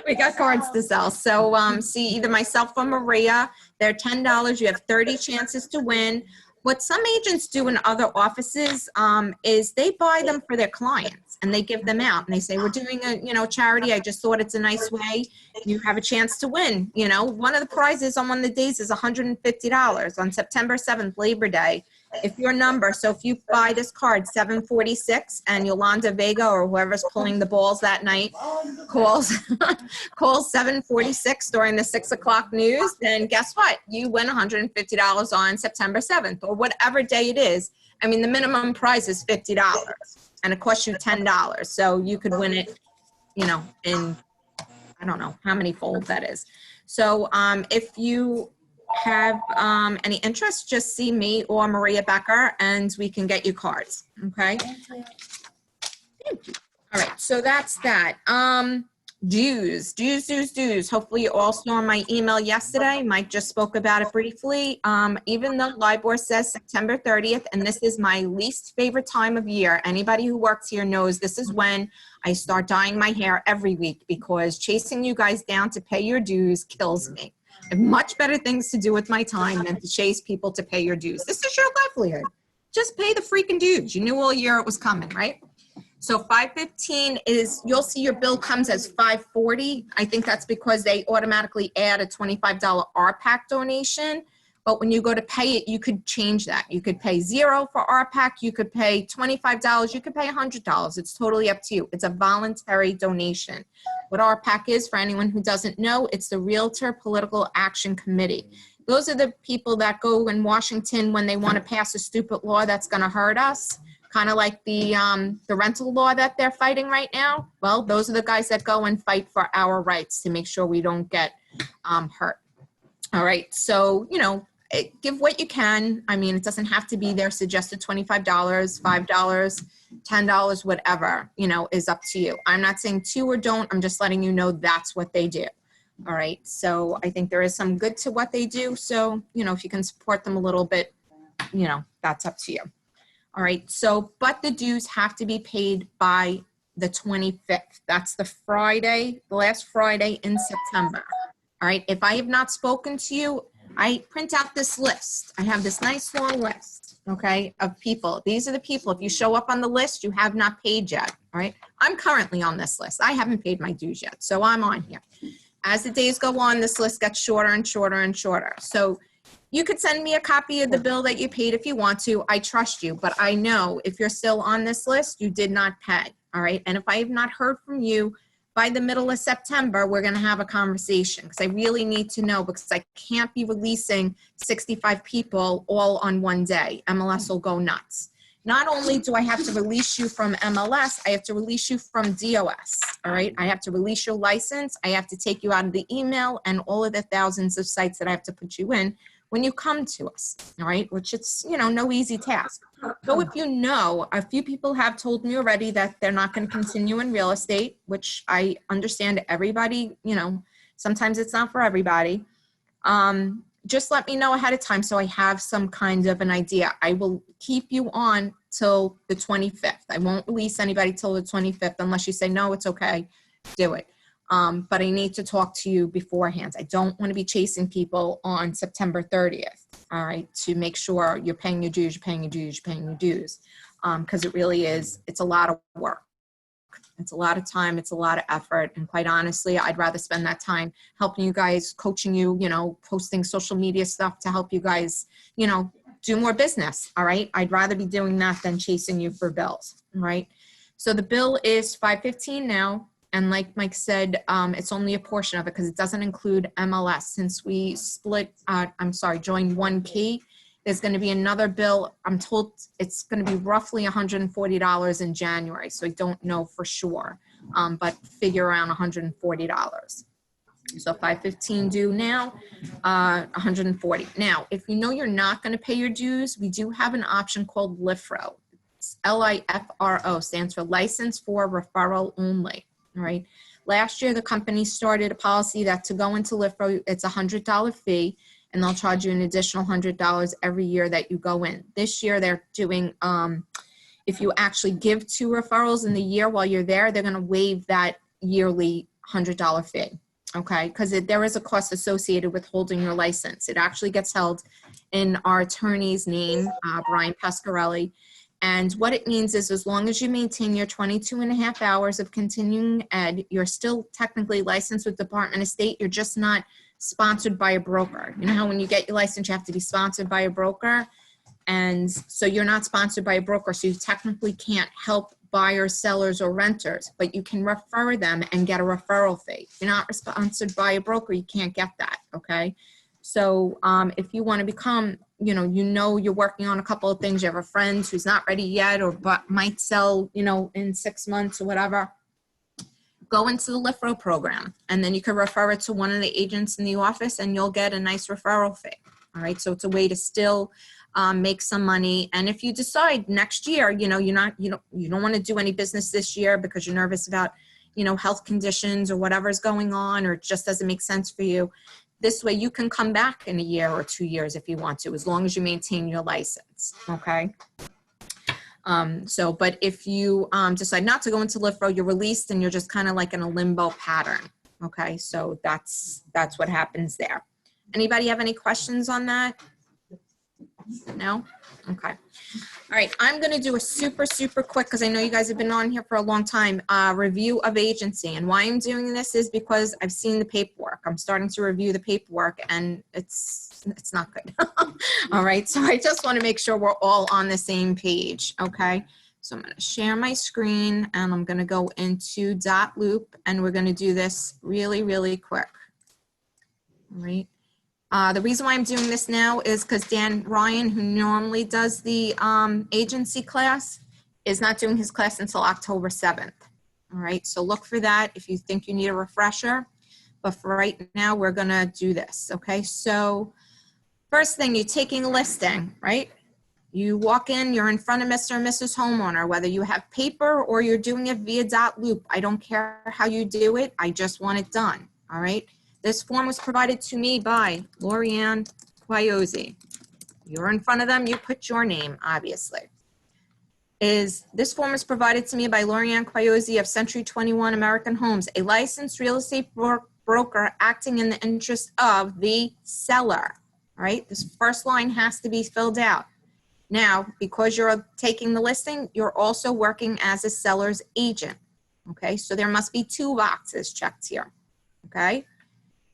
We got cards to sell. So see either myself or Maria. They're $10. You have 30 chances to win. What some agents do in other offices is they buy them for their clients and they give them out and they say, we're doing a charity. I just thought it's a nice way. You have a chance to win. One of the prizes on one of the days is $150 on September 7th, Labor Day. If your number, so if you buy this card 746 and Yolanda Vega or whoever's pulling the balls that night calls 746 during the 6 o'clock news, then guess what? You win $150 on September 7th or whatever day it is. I mean, the minimum prize is $50 and it costs you $10. So you could win it you know, in, I don't know how many fold that is. So if you have any interest, just see me or Maria Becker and we can get you cards, okay? Thank you. All right, so that's that. Dues. Hopefully you all saw my email yesterday. Mike just spoke about it briefly. Even though LIBOR says September 30th, and this is my least favorite time of year, anybody who works here knows this is when I start dyeing my hair every week, because chasing you guys down to pay your dues kills me. I have much better things to do with my time than to chase people to pay your dues. This is your livelihood. Just pay the freaking dues. You knew all year it was coming, right? So 515 is, you'll see your bill comes as 540. I think that's because they automatically add a $25 RPAC donation. But when you go to pay it, you could change that. You could pay $0 for RPAC. You could pay $25. You could pay $100. It's totally up to you. It's a voluntary donation. What RPAC is, for anyone who doesn't know, it's the Realtor Political Action Committee. Those are the people that go in Washington when they want to pass a stupid law that's going to hurt us. Kind of like the rental law that they're fighting right now. Well, those are the guys that go and fight for our rights to make sure we don't get hurt. All right, so, you know, give what you can. I mean, it doesn't have to be their suggested $25, $5, $10, whatever, you know, is up to you. I'm not saying to or don't. I'm just letting you know that's what they do. All right, so I think there is some good to what they do. So, you know, if you can support them a little bit, you know, that's up to you. All right, so, but the dues have to be paid by the 25th. That's the Friday, the last Friday in September. All right, if I have not spoken to you, I print out this list. I have this nice long list, okay, of people. These are the people. If you show up on the list, you have not paid yet, all right? I'm currently on this list. I haven't paid my dues yet, so I'm on here. As the days go on, this list gets shorter and shorter and shorter. So you could send me a copy of the bill that you paid if you want to. I trust you, but I know if you're still on this list, you did not pay, all right? And if I have not heard from you by the middle of September, we're going to have a conversation, because I really need to know, because I can't be releasing 65 people all on one day. MLS will go nuts. Not only do I have to release you from MLS, I have to release you from DOS, all right? I have to release your license. I have to take you out of the email and all of the thousands of sites that I have to put you in when you come to us, all right? Which it's, you know, no easy task. So if you know, a few people have told me already that they're not going to continue in real estate, which I understand everybody, you know, sometimes it's not for everybody. Just let me know ahead of time so I have some kind of an idea. I will keep you on till the 25th. I won't release anybody till the 25th unless you say, no, it's okay, do it. But I need to talk to you beforehand. I don't want to be chasing people on September 30th, all right, to make sure you're paying your dues, you're paying your dues, you're paying your dues, because it really is, it's a lot of work. It's a lot of time, it's a lot of effort, and quite honestly, I'd rather spend that time helping you guys, coaching you, you know, posting social media stuff to help you guys, you know, do more business, all right? I'd rather be doing that than chasing you for bills, all right? So the bill is $515 now. And like Mike said, it's only a portion of it because it doesn't include MLS. Since we joined One Key, there's going to be another bill. I'm told it's going to be roughly $140 in January. So I don't know for sure, but figure around $140. So $515 due now, $140. Now, if you know you're not going to pay your dues, we do have an option called LIFRO. It's LIFRO, stands for License for Referral Only. All right. Last year, the company started a policy that to go into LIFRO, it's a $100 fee, and they'll charge you an additional $100 every year that you go in. This year, they're doing, if you actually give 2 referrals in the year while you're there, they're going to waive that yearly $100 fee. Okay, because there is a cost associated with holding your license. It actually gets held in our attorney's name, Brian Pasquarelli. And what it means is as long as you maintain your 22 and a half hours of continuing ed, you're still technically licensed with Department of State. You're just not sponsored by a broker. You know how when you get your license, you have to be sponsored by a broker? And so you're not sponsored by a broker, so you technically can't help buyers, sellers, or renters, but you can refer them and get a referral fee. If you're not sponsored by a broker, you can't get that, okay? So if you want to become, you know you're working on a couple of things, you have a friend who's not ready yet or but might sell, in 6 months or whatever, go into the LIFRO program, and then you can refer it to one of the agents in the office, and you'll get a nice referral fee. All right, so it's a way to still make some money. And if you decide next year, you know, you don't want to do any business this year because you're nervous about, you know, health conditions or whatever's going on, or it just doesn't make sense for you. This way you can come back in a year or 2 years if you want to, as long as you maintain your license, okay? But if you decide not to go into LIFRO, you're released and you're just kind of like in a limbo pattern, okay? So that's what happens there. Anybody have any questions on that? No? Okay. All right, I'm going to do a super quick, because I know you guys have been on here for a long time, review of agency. And why I'm doing this is because I've seen the paperwork. I'm starting to review the paperwork, and it's not good. All right, so I just want to make sure we're all on the same page, okay? So I'm going to share my screen, and I'm going to go into .loop, and we're going to do this really quick. All right. The reason why I'm doing this now is because Dan Ryan, who normally does the agency class, is not doing his class until October 7th. All right, so look for that if you think you need a refresher. But for right now, we're gonna do this, okay? So first thing, you're taking a listing, right? You walk in, you're in front of Mr. and Mrs. Homeowner, whether you have paper or you're doing it via .loop. I don't care how you do it, I just want it done, all right? This form was provided to me by Lorianne Quiosi. You're in front of them, you put your name, obviously. This form was provided to me by Lorianne Quiosi of Century 21 American Homes, a licensed real estate broker acting in the interest of the seller. All right, this first line has to be filled out. Now, because you're taking the listing, you're also working as a seller's agent. Okay, so there must be 2 boxes checked here. Okay.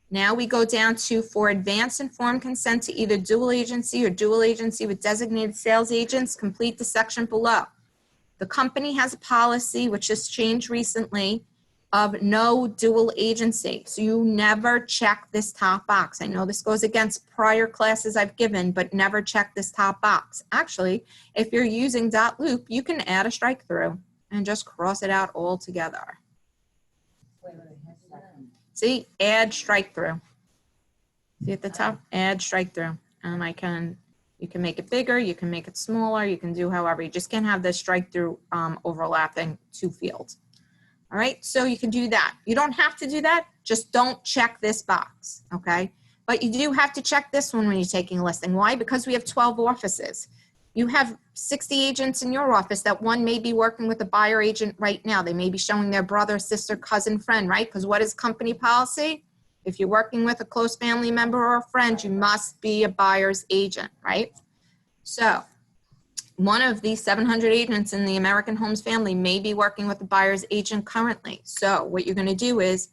Now we go down to for advance informed consent to either dual agency or dual agency with designated sales agents, complete the section below. The company has a policy, which has changed recently, of no dual agency. So you never check this top box. I know this goes against prior classes I've given, but never check this top box. Actually, if you're using .loop, you can add a strike through and just cross it out altogether. See, add strike through. See at the top, add strike through. And you can make it bigger, you can make it smaller, you can do however. You just can't have this strike through overlapping 2 fields. All right, so you can do that. You don't have to do that, just don't check this box, okay? But you do have to check this one when you're taking a listing. Why? Because we have 12 offices. You have 60 agents in your office that one may be working with a buyer agent right now. They may be showing their brother, sister, cousin, friend, right? Because what is company policy? If you're working with a close family member or a friend, you must be a buyer's agent, right? So one of these 700 agents in the American Homes family may be working with a buyer's agent currently. So what you're going to do is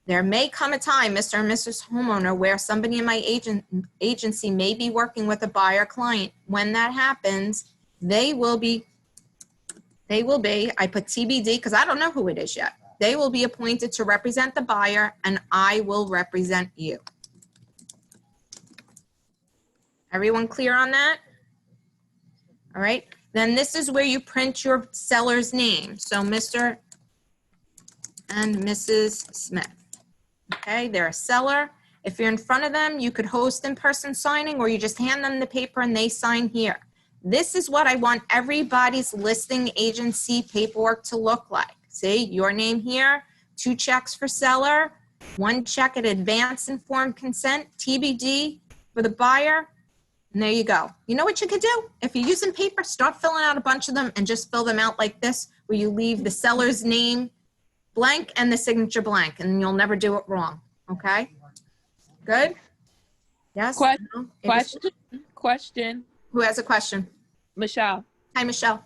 there may come a time, Mr. and Mrs. Homeowner, where somebody in my agency may be working with a buyer client. When that happens, they will be, I put TBD because I don't know who it is yet. They will be appointed to represent the buyer and I will represent you. Everyone clear on that? All right. Then this is where you print your seller's name. So Mr. and Mrs. Smith. Okay, they're a seller. If you're in front of them, you could host in-person signing or you just hand them the paper and they sign here. This is what I want everybody's listing agency paperwork to look like. See, your name here, 2 checks for seller, 1 check at advance informed consent, TBD for the buyer, and there you go. You know what you could do? If you're using paper, start filling out a bunch of them and just fill them out like this, where you leave the seller's name blank and the signature blank, and you'll never do it wrong. Okay? Good? Yes? Question. Who has a question? Michelle. Hi, Michelle.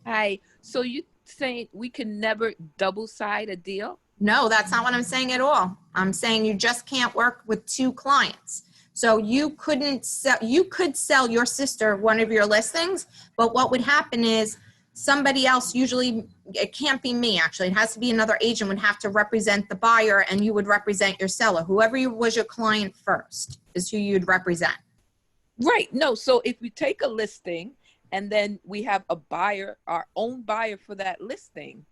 Hi. So you saying we can never double side a deal? No, that's not what I'm saying at all. I'm saying you just can't work with 2 clients. So you could sell your sister one of your listings, but what would happen is somebody else, usually it can't be me actually, it has to be another agent, would have to represent the buyer and you would represent your seller. Whoever was your client first is who you'd represent. Right. No. So if we take a listing and then we have a buyer, our own buyer for that listing,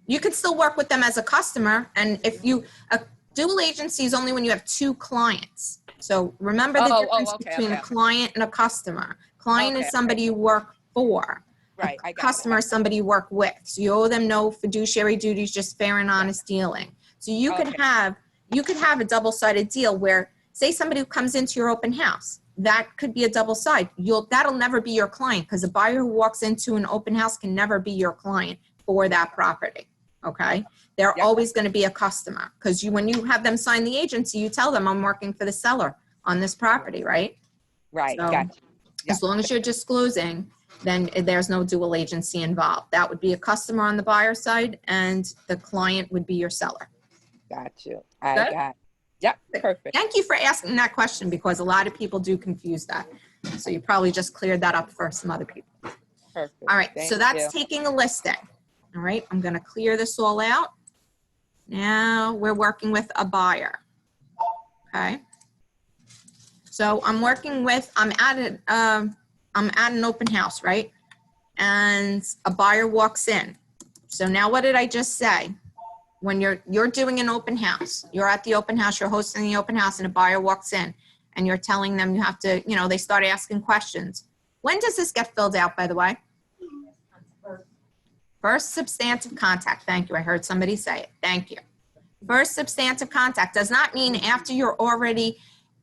You could still work with them as a customer, and if you, a dual agency is only when you have two clients. So remember the difference between a client and a customer. Client is somebody you work for. Right, I got Customer is somebody you work with. So you owe them no fiduciary duties, just fair and honest dealing. So you could have a double-sided deal where, say somebody who comes into your open house, that could be a double side. That'll never be your client, because a buyer who walks into an open house can never be your client for that property. Okay, they're always going to be a customer, because when you have them sign the agency, you tell them I'm working for the seller on this property, right? Right, So, gotcha. as long as you're disclosing, then there's no dual agency involved. That would be a customer on the buyer side, and the client would be your seller. Got you. Good? Yep, perfect. Thank you for asking that question, because a lot of people do confuse that. So you probably just cleared that up for some other people. Perfect. All right, Thank so that's you. taking a listing. All right, I'm gonna clear this all out. Now we're working with a buyer. Okay. So I'm at an open house, right? And a buyer walks in. So now what did I just say? When you're doing an open house, you're at the open house, you're hosting the open house, and a buyer walks in, and you're telling them you have to, they start asking questions. When does this get filled out, by the way? First substantive contact. Thank you. I heard somebody say it. Thank you. First substantive contact does not mean after you're already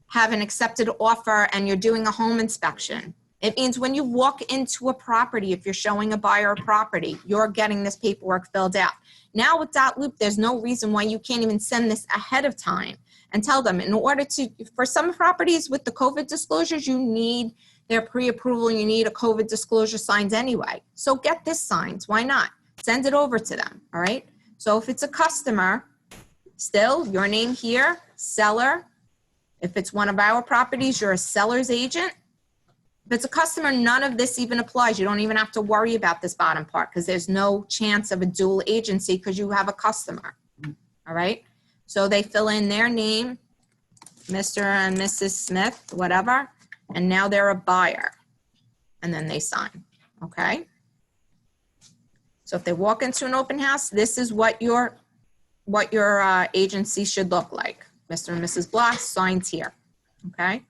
have an accepted offer and you're doing a home inspection. It means when you walk into a property, if you're showing a buyer a property, you're getting this paperwork filled out. Now with dot-loop, there's no reason why you can't even send this ahead of time and tell them, in order to, for some properties with the COVID disclosures, you need their pre-approval, you need a COVID disclosure signed anyway. So get this signed, why not? Send it over to them, all right? So if it's a customer, still your name here, seller. If it's one of our properties, you're a seller's agent. If it's a customer, none of this even applies. You don't even have to worry about this bottom part, because there's no chance of a dual agency because you have a customer, all right? So they fill in their name, Mr. and Mrs. Smith, whatever, and now they're a buyer, and then they sign, okay? So if they walk into an open house, this is what your agency should look like. Mr. and Mrs. Bloss signs here, okay?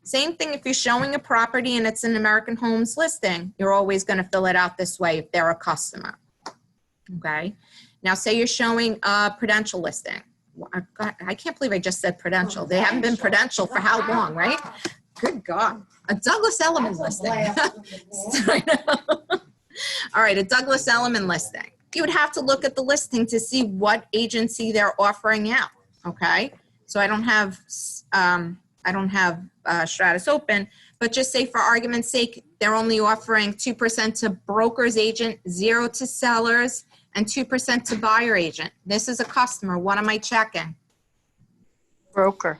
Same thing if you're showing a property and it's an American Homes listing, you're always going to fill it out this way if they're a customer, okay? Now say you're showing a Prudential listing. I can't believe I just said Prudential. They haven't been Prudential for how long, right? Good God. A Douglas Elliman listing. I know. All right, a Douglas Elliman listing. You would have to look at the listing to see what agency they're offering out, okay? So I don't have Stratus open, but just say for argument's sake, they're only offering 2% to broker's agent, 0 to sellers, and 2% to buyer agent. This is a customer. What am I checking? Broker.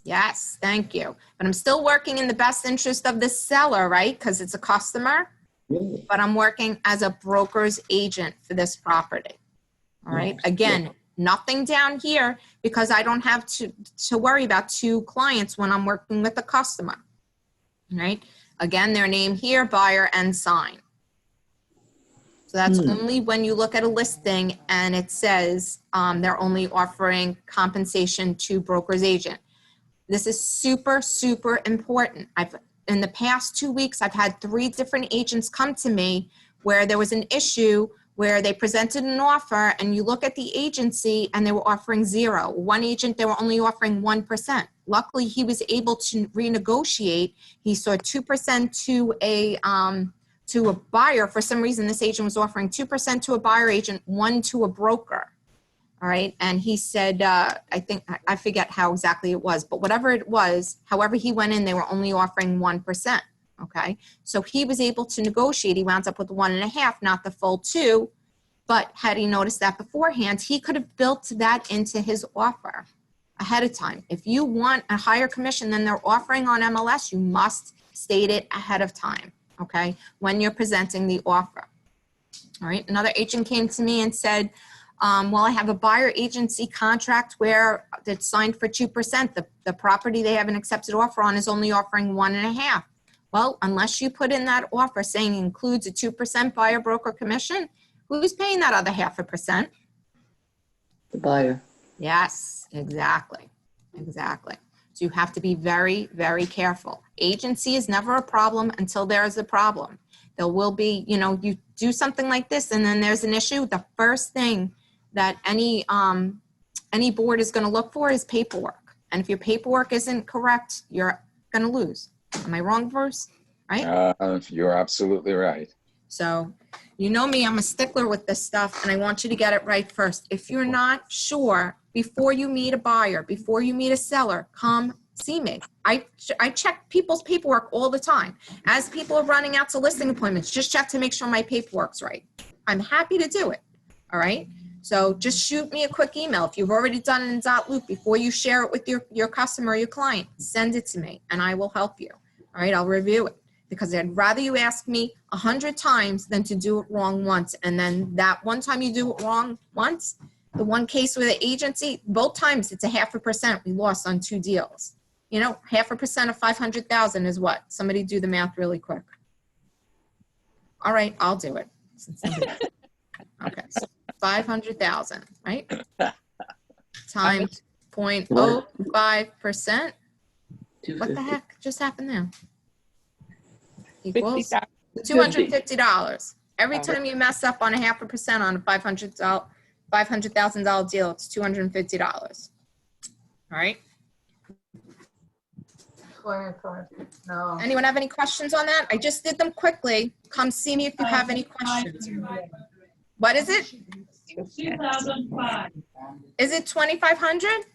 Yes, thank you. But I'm still working in the best interest of the seller, right? Because it's a customer, but I'm working as a broker's agent for this property. All right. Again, nothing down here because I don't have to worry about 2 clients when I'm working with a customer. All right. Again, their name here, buyer and sign. So that's only when you look at a listing and it says they're only offering compensation to broker's agent. This is super, super important. In the past 2 weeks, I've had 3 different agents come to me where there was an issue where they presented an offer and you look at the agency and they were offering 0. One agent, they were only offering 1%. Luckily, he was able to renegotiate. He saw 2% to a buyer. For some reason, this agent was offering 2% to a buyer agent, 1 to a broker. All right. And he said, I forget how exactly it was, but whatever it was, however he went in, they were only offering 1%. Okay. So he was able to negotiate. He wound up with 1.5, not the full 2. But had he noticed that beforehand, he could have built that into his offer ahead of time. If you want a higher commission than they're offering on MLS, you must state it ahead of time. Okay. When you're presenting the offer. All right. Another agent came to me and said, well, I have a buyer agency contract where it's signed for 2%. The property they have an accepted offer on is only offering 1.5. Well, unless you put in that offer saying includes a 2% buyer broker commission, Who's paying that other 0.5%? The buyer. Yes, exactly. Exactly. So you have to be very, very careful. Agency is never a problem until there is a problem. There will be, you know, you do something like this and then there's an issue. The first thing that any board is going to look for is paperwork. And if your paperwork isn't correct, you're going to lose. Am I wrong, Bruce? Right? You're absolutely right. So you know me, I'm a stickler with this stuff and I want you to get it right first. If you're not sure, before you meet a buyer, before you meet a seller, come see me. I check people's paperwork all the time. As people are running out to listing appointments, just check to make sure my paperwork's right. I'm happy to do it. All right. So just shoot me a quick email. If you've already done it in Dotloop, before you share it with your customer or your client, send it to me and I will help you. All right. I'll review it because I'd rather you ask me 100 times than to do it wrong once. And then that one time you do it wrong once, the one case with the agency, both times it's a 0.5% we lost on 2 deals. You know, 0.5% of 500,000 is what? Somebody do the math really quick. All right, I'll do it. Okay, so 500,000, right? Times 0.05%. What the heck just happened there? Equals $250. Every time you mess up on a 0.5% on a $500,000 deal, it's $250. All right. No. Anyone have any questions on that? I just did them quickly. Come see me if you have any questions. What is it? 2005. Is it 2,500?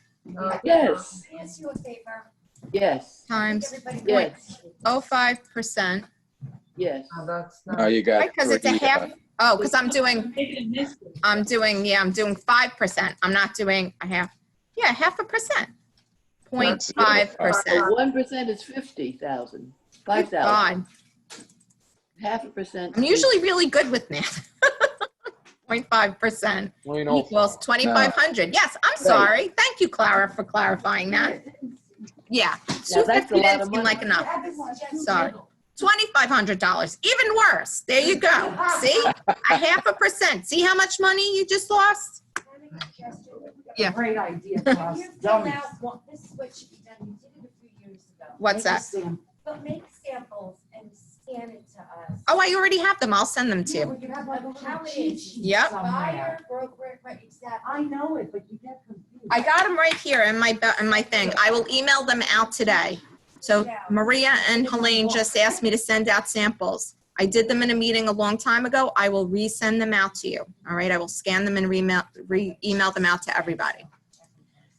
Yes. Can I ask you a favor? Yes. Times Yes. 0.05%. Yes. No, you got. Right, because it's a half. Oh, because I'm doing 5%. I'm not doing a half. Yeah, 0.5%. 0.5%. 1% is 50,000. 5,000. God, 0.5%. I'm usually really good with math. 0.5% equals 2,500. Yes, I'm sorry. Thank you, Clara, for clarifying that. Yeah, Now, that's a lot didn't of seem money. like enough. Sorry. $2,500. Even worse. There you go. See? A 0.5%. See how much money you just lost? Yeah. Great idea for us dummies. This is what should be done. You did it a few years ago. What's that? But make samples and scan it to us. Oh, I already have them. I'll send them to you. You have like a How little many? cheat sheet Yep. somewhere. Buyer, broker, right, exactly. I know it, but you get confused. I got them right here in my thing. I will email them out today. So Maria and Helene just asked me to send out samples. I did them in a meeting a long time ago. I will resend them out to you. All right, I will scan them and email them out to everybody.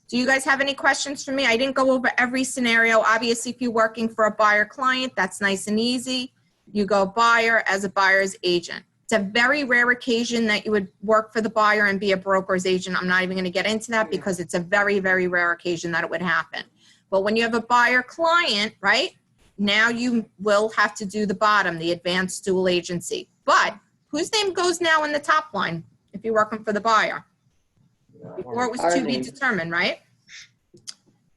Do you guys have any questions for me? I didn't go over every scenario. Obviously, if you're working for a buyer client, that's nice and easy. You go buyer as a buyer's agent. It's a very rare occasion that you would work for the buyer and be a broker's agent. I'm not even going to get into that because it's a very, very rare occasion that it would happen. But when you have a buyer client, right, now you will have to do the bottom, the advanced dual agency. But whose name goes now in the top line if you're working for the buyer? Before it was Our to be name. determined, right?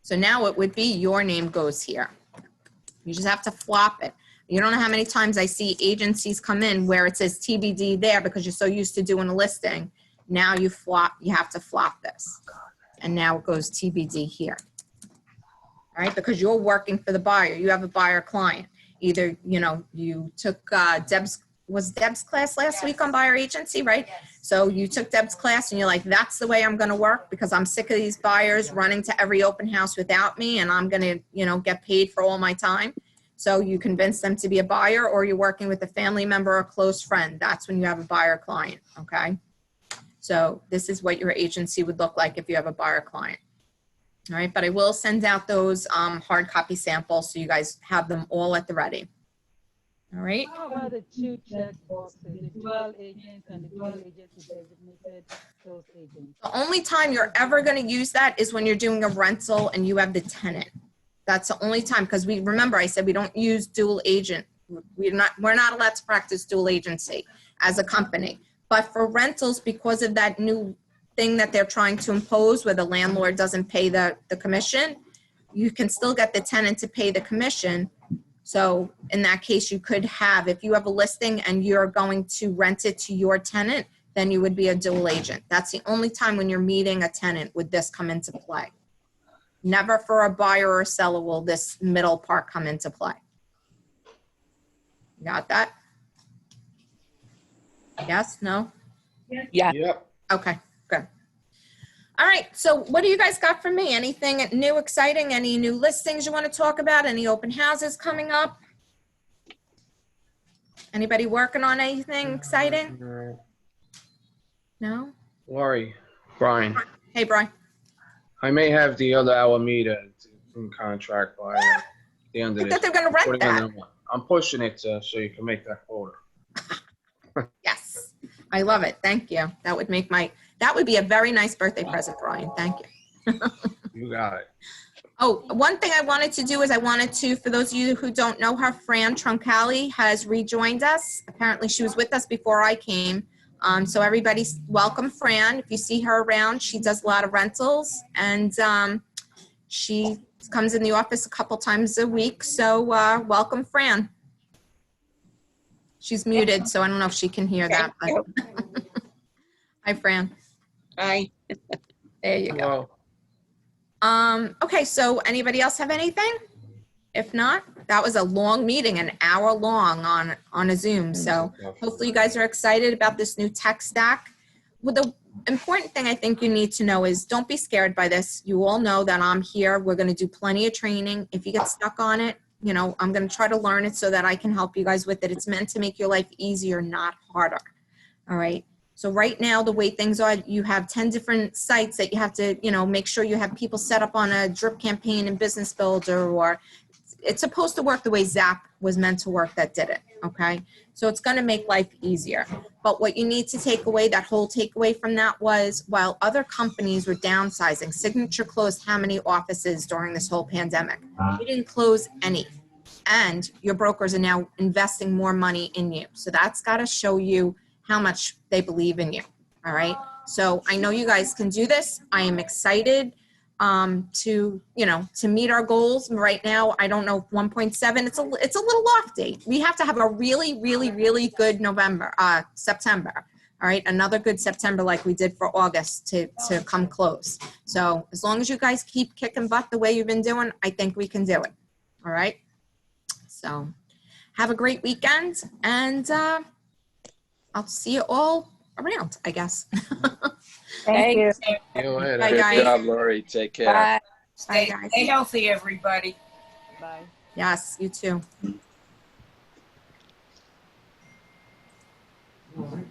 So now it would be your name goes here. You just have to flop it. You don't know how many times I see agencies come in where it says TBD there because you're so used to doing a listing. Now you have to flop this. And now it goes TBD here. All right, because you're working for the buyer. You have a buyer client. Either, you know, you took Deb's class last week on buyer agency, right? So you took Deb's class and you're like, that's the way I'm going to work because I'm sick of these buyers running to every open house without me and I'm going to, you know, get paid for all my time. So you convince them to be a buyer or you're working with a family member or a close friend. That's when you have a buyer client, okay? So this is what your agency would look like if you have a buyer client. All right, but I will send out those hard copy samples so you guys have them all at the ready. All right. How about the 2 check boxes, the dual agents and the dual agents who designated those agents? The only time you're ever going to use that is when you're doing a rental and you have the tenant. That's the only time because we remember I said we don't use dual agent. We're not allowed to practice dual agency as a company. But for rentals, because of that new thing that they're trying to impose where the landlord doesn't pay the commission, you can still get the tenant to pay the commission. So in that case, you could have, if you have a listing and you're going to rent it to your tenant, then you would be a dual agent. That's the only time when you're meeting a tenant would this come into play. Never for a buyer or a seller will this middle part come into play. Got that? Yes, no? Yeah. Yep. Okay, good. All right, so what do you guys got for me? Anything new, exciting? Any new listings you want to talk about? Any open houses coming up? Anybody working on anything exciting? No? Lori, Brian, Hey, Brian. I may have the other Alameda in contract by the end of I this. thought they were gonna rent Putting that. on the- I'm pushing it so you can make that quota. Yes, I love it. Thank you. That would make that would be a very nice birthday present, Brian. Thank you. You got it. Oh, one thing I wanted to do is for those of you who don't know her, Fran Troncali has rejoined us. Apparently she was with us before I came. So everybody welcome Fran. If you see her around, she does a lot of rentals and she comes in the office a couple times a week. So welcome Fran. She's muted, so I don't know if she can hear that. But hi, Fran. Hi. There you go. Okay, so anybody else have anything? If not, that was a long meeting, an hour long on a Zoom. So hopefully you guys are excited about this new tech stack. Well, the important thing I think you need to know is don't be scared by this. You all know that I'm here. We're going to do plenty of training. If you get stuck on it, you know, I'm going to try to learn it so that I can help you guys with it. It's meant to make your life easier, not harder. All right. So right now, the way things are, you have 10 different sites that you have to, you know, make sure you have people set up on a drip campaign in Business Builder, or it's supposed to work the way Zap was meant to work that did it. Okay. So it's going to make life easier. But what you need to take away, that whole takeaway from that was, while other companies were downsizing, Signature closed how many offices during this whole pandemic? We didn't close any. And your brokers are now investing more money in you. So that's got to show you how much they believe in you. All right. So I know you guys can do this. I am excited to meet our goals. Right now, I don't know, 1.7, it's a little lofty. We have to have a really, really, really good September. All right. Another good September like we did for August to come close. So as long as you guys keep kicking butt the way you've been doing, I think we can do it. All right. So have a great weekend, and I'll see you all around, I guess. Thank you. See you later. Bye, Good guys. job, Lori. Take care. Bye. Bye, guys. Stay healthy, everybody. Bye. Yes, you too. All right.